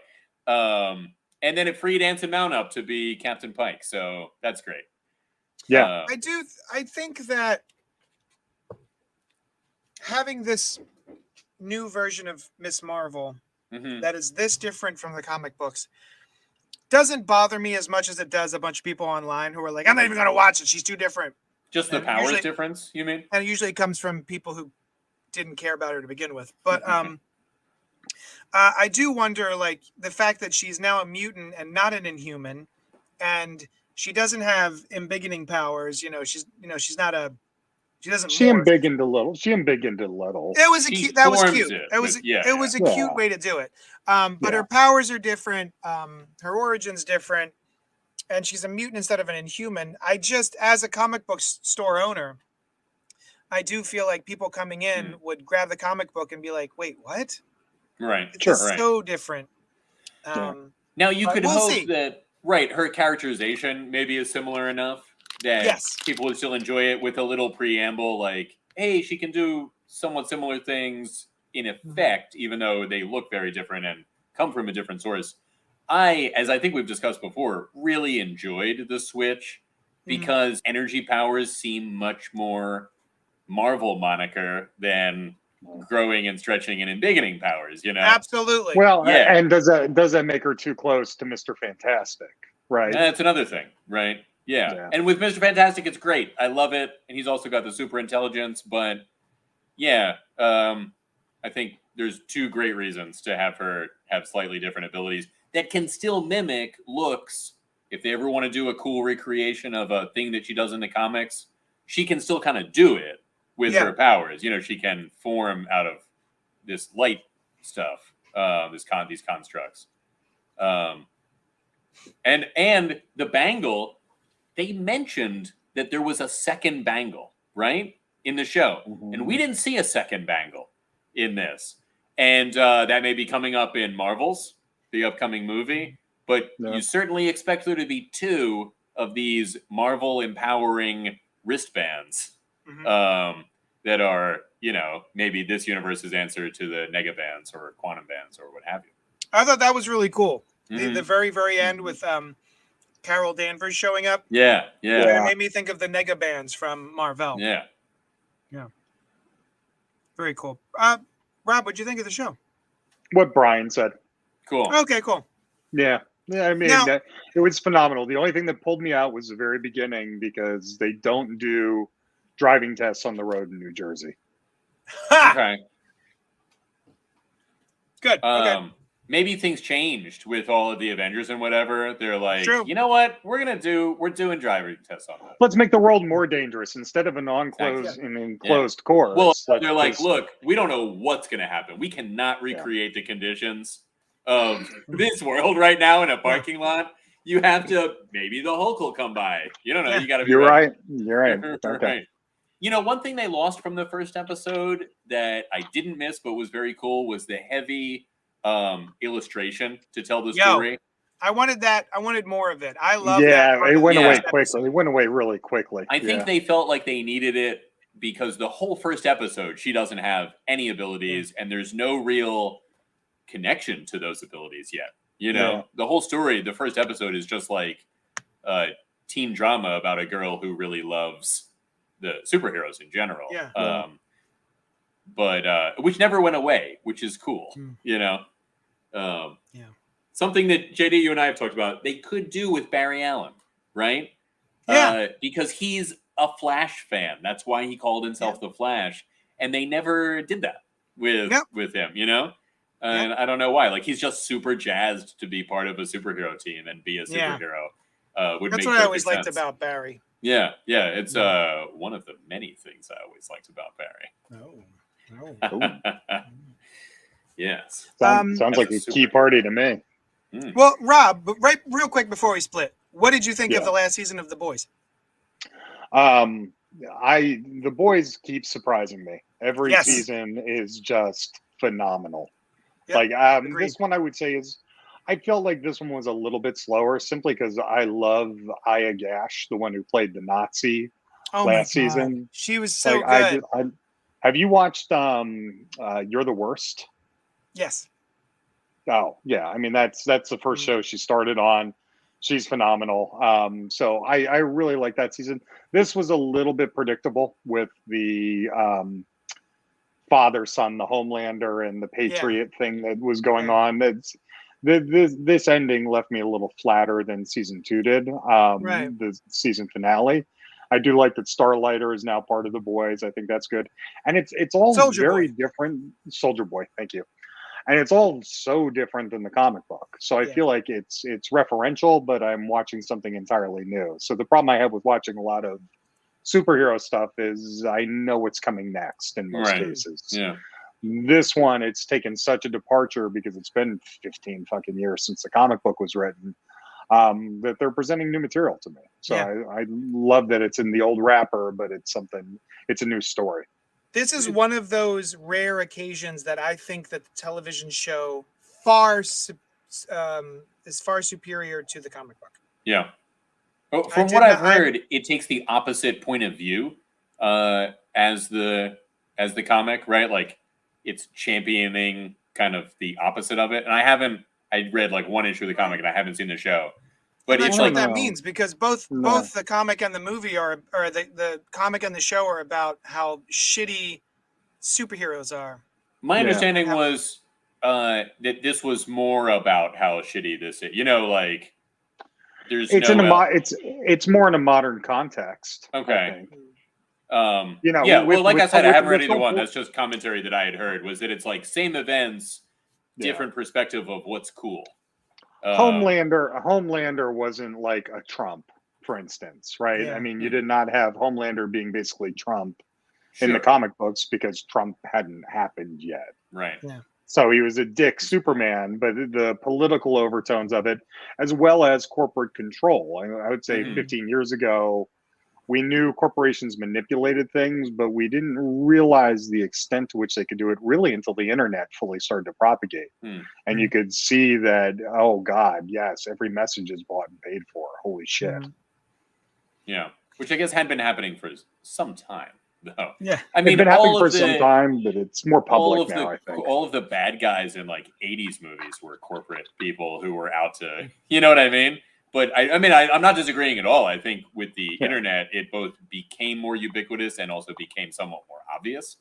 and then it freed Anson Mount up to be Captain Pike. So that's great. Yeah. I think that having this new version of Miss Marvel that is this different from the comic books doesn't bother me as much as it does a bunch of people online who are like, I'm not even going to watch it. She's too different. Just the powers difference, you mean? And it usually comes from people who didn't care about her to begin with. But I do wonder, like, the fact that she's now a mutant and not an Inhuman, and she doesn't have embiggening powers. She doesn't. She embiggened a little. It was cute. That was cute. It was a cute way to do it. But her powers are different. Her origin's different. And she's a mutant instead of an Inhuman. As a comic book store owner, I do feel like people coming in would grab the comic book and be like, wait, what? Right. It's so different. Now, you could hope that, her characterization maybe is similar enough that people would still enjoy it with a little preamble like, hey, she can do somewhat similar things in effect, even though they look very different and come from a different source. As I think we've discussed before, really enjoyed the switch because energy powers seem much more Marvel moniker than growing and stretching and embiggening powers, you know? Absolutely. Well, and does that make her too close to Mr. Fantastic, right? That's another thing, right? Yeah. And with Mr. Fantastic, it's great. I love it. And he's also got the super intelligence, but I think there's two great reasons to have her have slightly different abilities that can still mimic looks. If they ever want to do a cool recreation of a thing that she does in the comics, she can still kind of do it with her powers. You know, she can form out of this light stuff, these constructs. And the bangle, they mentioned that there was a second bangle, right? In the show. And we didn't see a second bangle in this. And that may be coming up in Marvel's, the upcoming movie. But you certainly expect there to be two of these Marvel empowering wristbands that are, maybe this universe's answer to the nega bands or quantum bands or what have you. I thought that was really cool. The very, very end with Carol Danvers showing up. Yeah. It made me think of the nega bands from Marvel. Yeah. Very cool. Rob, what'd you think of the show? What Brian said. Cool. Okay, cool. Yeah, I mean, it was phenomenal. The only thing that pulled me out was the very beginning because they don't do driving tests on the road in New Jersey. Okay. Good. Okay. Maybe things changed with all of the Avengers and whatever. They're like, True. You know what? We're doing driving tests on that. Let's make the world more dangerous insteed of an enclosed course. Well, they're like, look, we don't know what's going to happen. We cannot recreate the conditions of this world right now in a parking lot. You have to, maybe the Hulk will come by. You don't know. You got to be ready. You're right. Okay. Right. You know, one thing they lost from the first episode that I didn't miss but was very cool was the heavy illustration to tell the story. I wanted that. I wanted more of it. I love that. Yeah, part it of the went away first quickly. episode. It went away really quickly. I think they felt like they needed it because the whole first episode, she doesn't have any abilities, and there's no real connection to those abilities yet. You know, the whole story, the first episode is just like teen drama about a girl who really loves the superheroes in general. Yeah. But which never went away, which is cool. You know, something that JD, you and I have talked about, they could do with Barry Allen, right? Yeah. Because he's a Flash fan. That's why he called himself the Flash, and they never did that with him. You know, and I don't know why. Like, he's just super jazzed to be part of a superhero team and be a superhero. That's what I always liked about Barry. Yeah, it's one of the many things I always liked about Barry. Yes. Sounds like a key party to me. Well, Rob, but real quick before we split, what did you think of the last season of The Boys? The Boys keep surprising me. Every season is just phenomenal. Like this one, I would say I felt like this one was a little bit slower simply because I love Aya Gash, the one who played the Nazi last season. She was so good. Have you watched You're the Worst? Yes. Oh yeah, I mean that's the first show she started on. She's phenomenal. So I really like that season. This was a little bit predictable with the father-son, the Homelander and the Patriot thing that was going on. This ending left me a little flatter than season 2 did. The season finale. I do like that Starlighter is now part of The Boys. I think that's good, and it's all very different. Soldier Boy, thank you. And it's all so different than the comic book. So I feel like it's referential, but I'm watching something entirely new. So the problem I have with watching a lot of superhero stuff is I know what's coming next in most cases. Yeah. This one, it's taken such a departure because it's been 15 fucking years since the comic book was written, that they're presenting new material to me. So I love that it's in the old wrapper, but it's a new story. This is one of those rare occasions that I think that the television show is far superior to the comic book. Yeah. Well, from what I've heard, it takes the opposite point of view as the comic, right? Like, it's championing kind of the opposite of it. And I read like one issue of the comic and I haven't seen the show. But I'm not sure what that means, because both the comic and the movie the comic and the show are about how shitty superheroes are. My understanding was that this was more about how shitty this is. You know, like it's more in a modern context. Okay. Like I said, I haven't read either one. That's just commentary that I had heard. Was that it's like same events, different perspective of what's cool. Homelander wasn't like a Trump, for instance, right? I mean, you did not have Homelander being basically Trump in the comic books because Trump hadn't happened yet. Right. Yeah. So he was a dick Superman, but the political overtones of it, as well as corporate control. I would say 15 years ago, we knew corporations manipulated things, but we didn't realize the extent to which they could do it really until the internet fully started to propagate. And you could see that, oh God, yes, every message is bought and paid for. Holy shit. Yeah. Which I guess had been happening for some time, though. Yeah. I mean, it's been happening for some time, but it's more public now, I think. All of the bad guys in like 80s movies were corporate people who were out to, you know what I mean? But I'm not disagreeing at all. I think with the internet, it both became more ubiquitous and also became somewhat more obvious.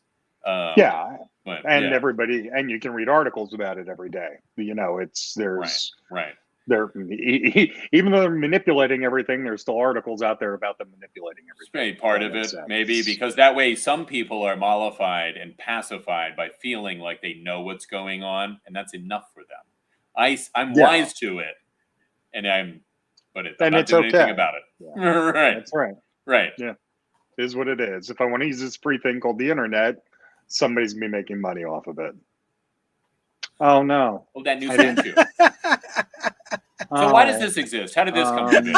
Everybody, and you can read articles about it every day. You know, even though they're manipulating everything, there's still articles out there about them manipulating everything. Part of it, maybe, because that way some people are mollified and pacified by feeling like they know what's going on, and that's enough for them. I'm wise to it, and I'm not doing anything about it. Yeah. Right. That's right. Right. Yeah. It is what it is. If I want to use this free thing called the internet, somebody's going to be making money off of it. Oh, no. Well, that new statue. So why does this exist? How did this come to be?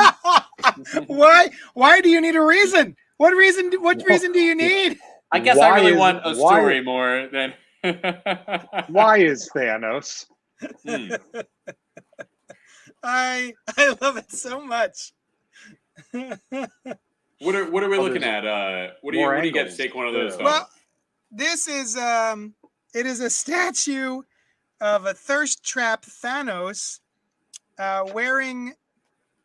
Why do you need a reason? What reason do you need? I guess I really want a story more than... Why is Thanos? I love it so much. What are we looking at? What do you get to take one of those? Well, this is it is a statue of a thirst trap Thanos wearing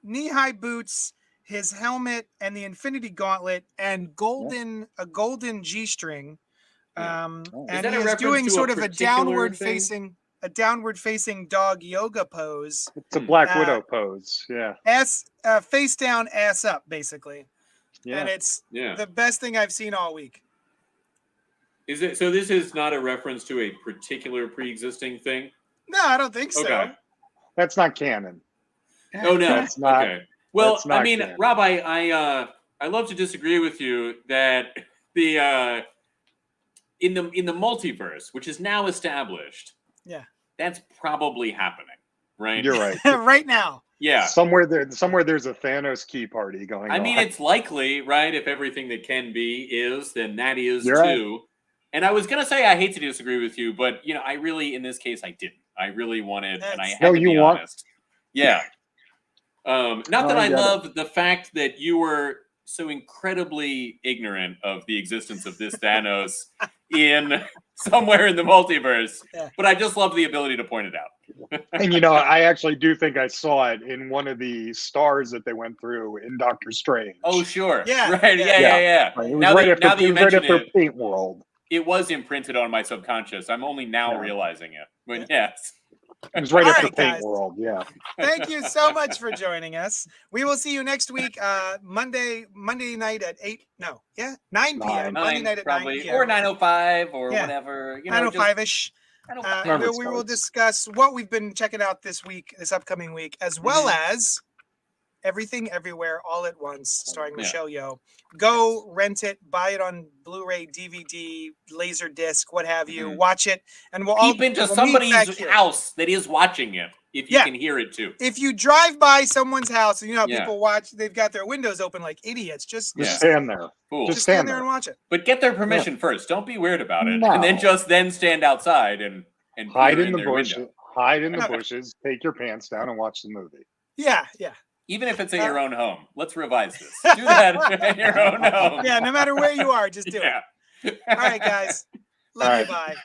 knee-high boots, his helmet, and the Infinity Gauntlet, and a golden G-string. And he is doing sort of a downward facing dog yoga pose. It's a Black Widow pose. Yeah. Face down, ass up, basically. Yeah. And it's the best thing I've seen all week. Is it so? This is not a reference to a particular pre-existing thing? No, I don't think so. Okay. That's not canon. Oh no, that's not. Okay. Well, I mean, canon. Rob, I love to disagree with you that the in the multiverse, which is now established, that's probably happening, right? You're right. Right now. Yeah. Somewhere there's a Thanos key party going on. I mean, it's likely, right? If everything that can be is, then that is You're too. Right. And I was gonna say I hate to disagree with you, but I really, in this case, I didn't. I really wanted, and I had to be honest. Yeah. Not that I love the fact that you were so incredibly ignorant of the existence of this Thanos in somewhere in the multiverse, but I just love the ability to point it out. And I actually do think I saw it in one of the stars that they went through in Doctor Strange. Oh, sure. Yeah. Right. Yeah. Right. It was now that you mention it, Paint World. It was imprinted on my subconscious. I'm only now realizing it. But yes. It was right after Paint guys. World, yeah. Thank you so much for joining us. We will see you next week, Monday night at 9 p.m. Monday night at probably, 9 p.m. or 9:05 or whatever. 9:05-ish. We will discuss what we've been checking out this upcoming week, as well as Everything Everywhere All at Once, starring Michelle Yeoh. Go rent it, buy it on Blu-ray, DVD, Laserdisc, what have you. Watch it, and we'll peep into somebody's house that is watching it. If you can hear it too. If you drive by someone's house, and people watch, they've got their windows open like idiots. Just stand there. Cool. Just stand there and watch it. But get their permission first. Don't be weird about it, and then stand outside and hide in the bushes. Hide in the bushes. Take your pants down and watch the movie. Yeah. Even if it's in your own home, let's revise this. Do that in your own home. Yeah, no matter where you are, just do it. All right, guys. Love you. Bye.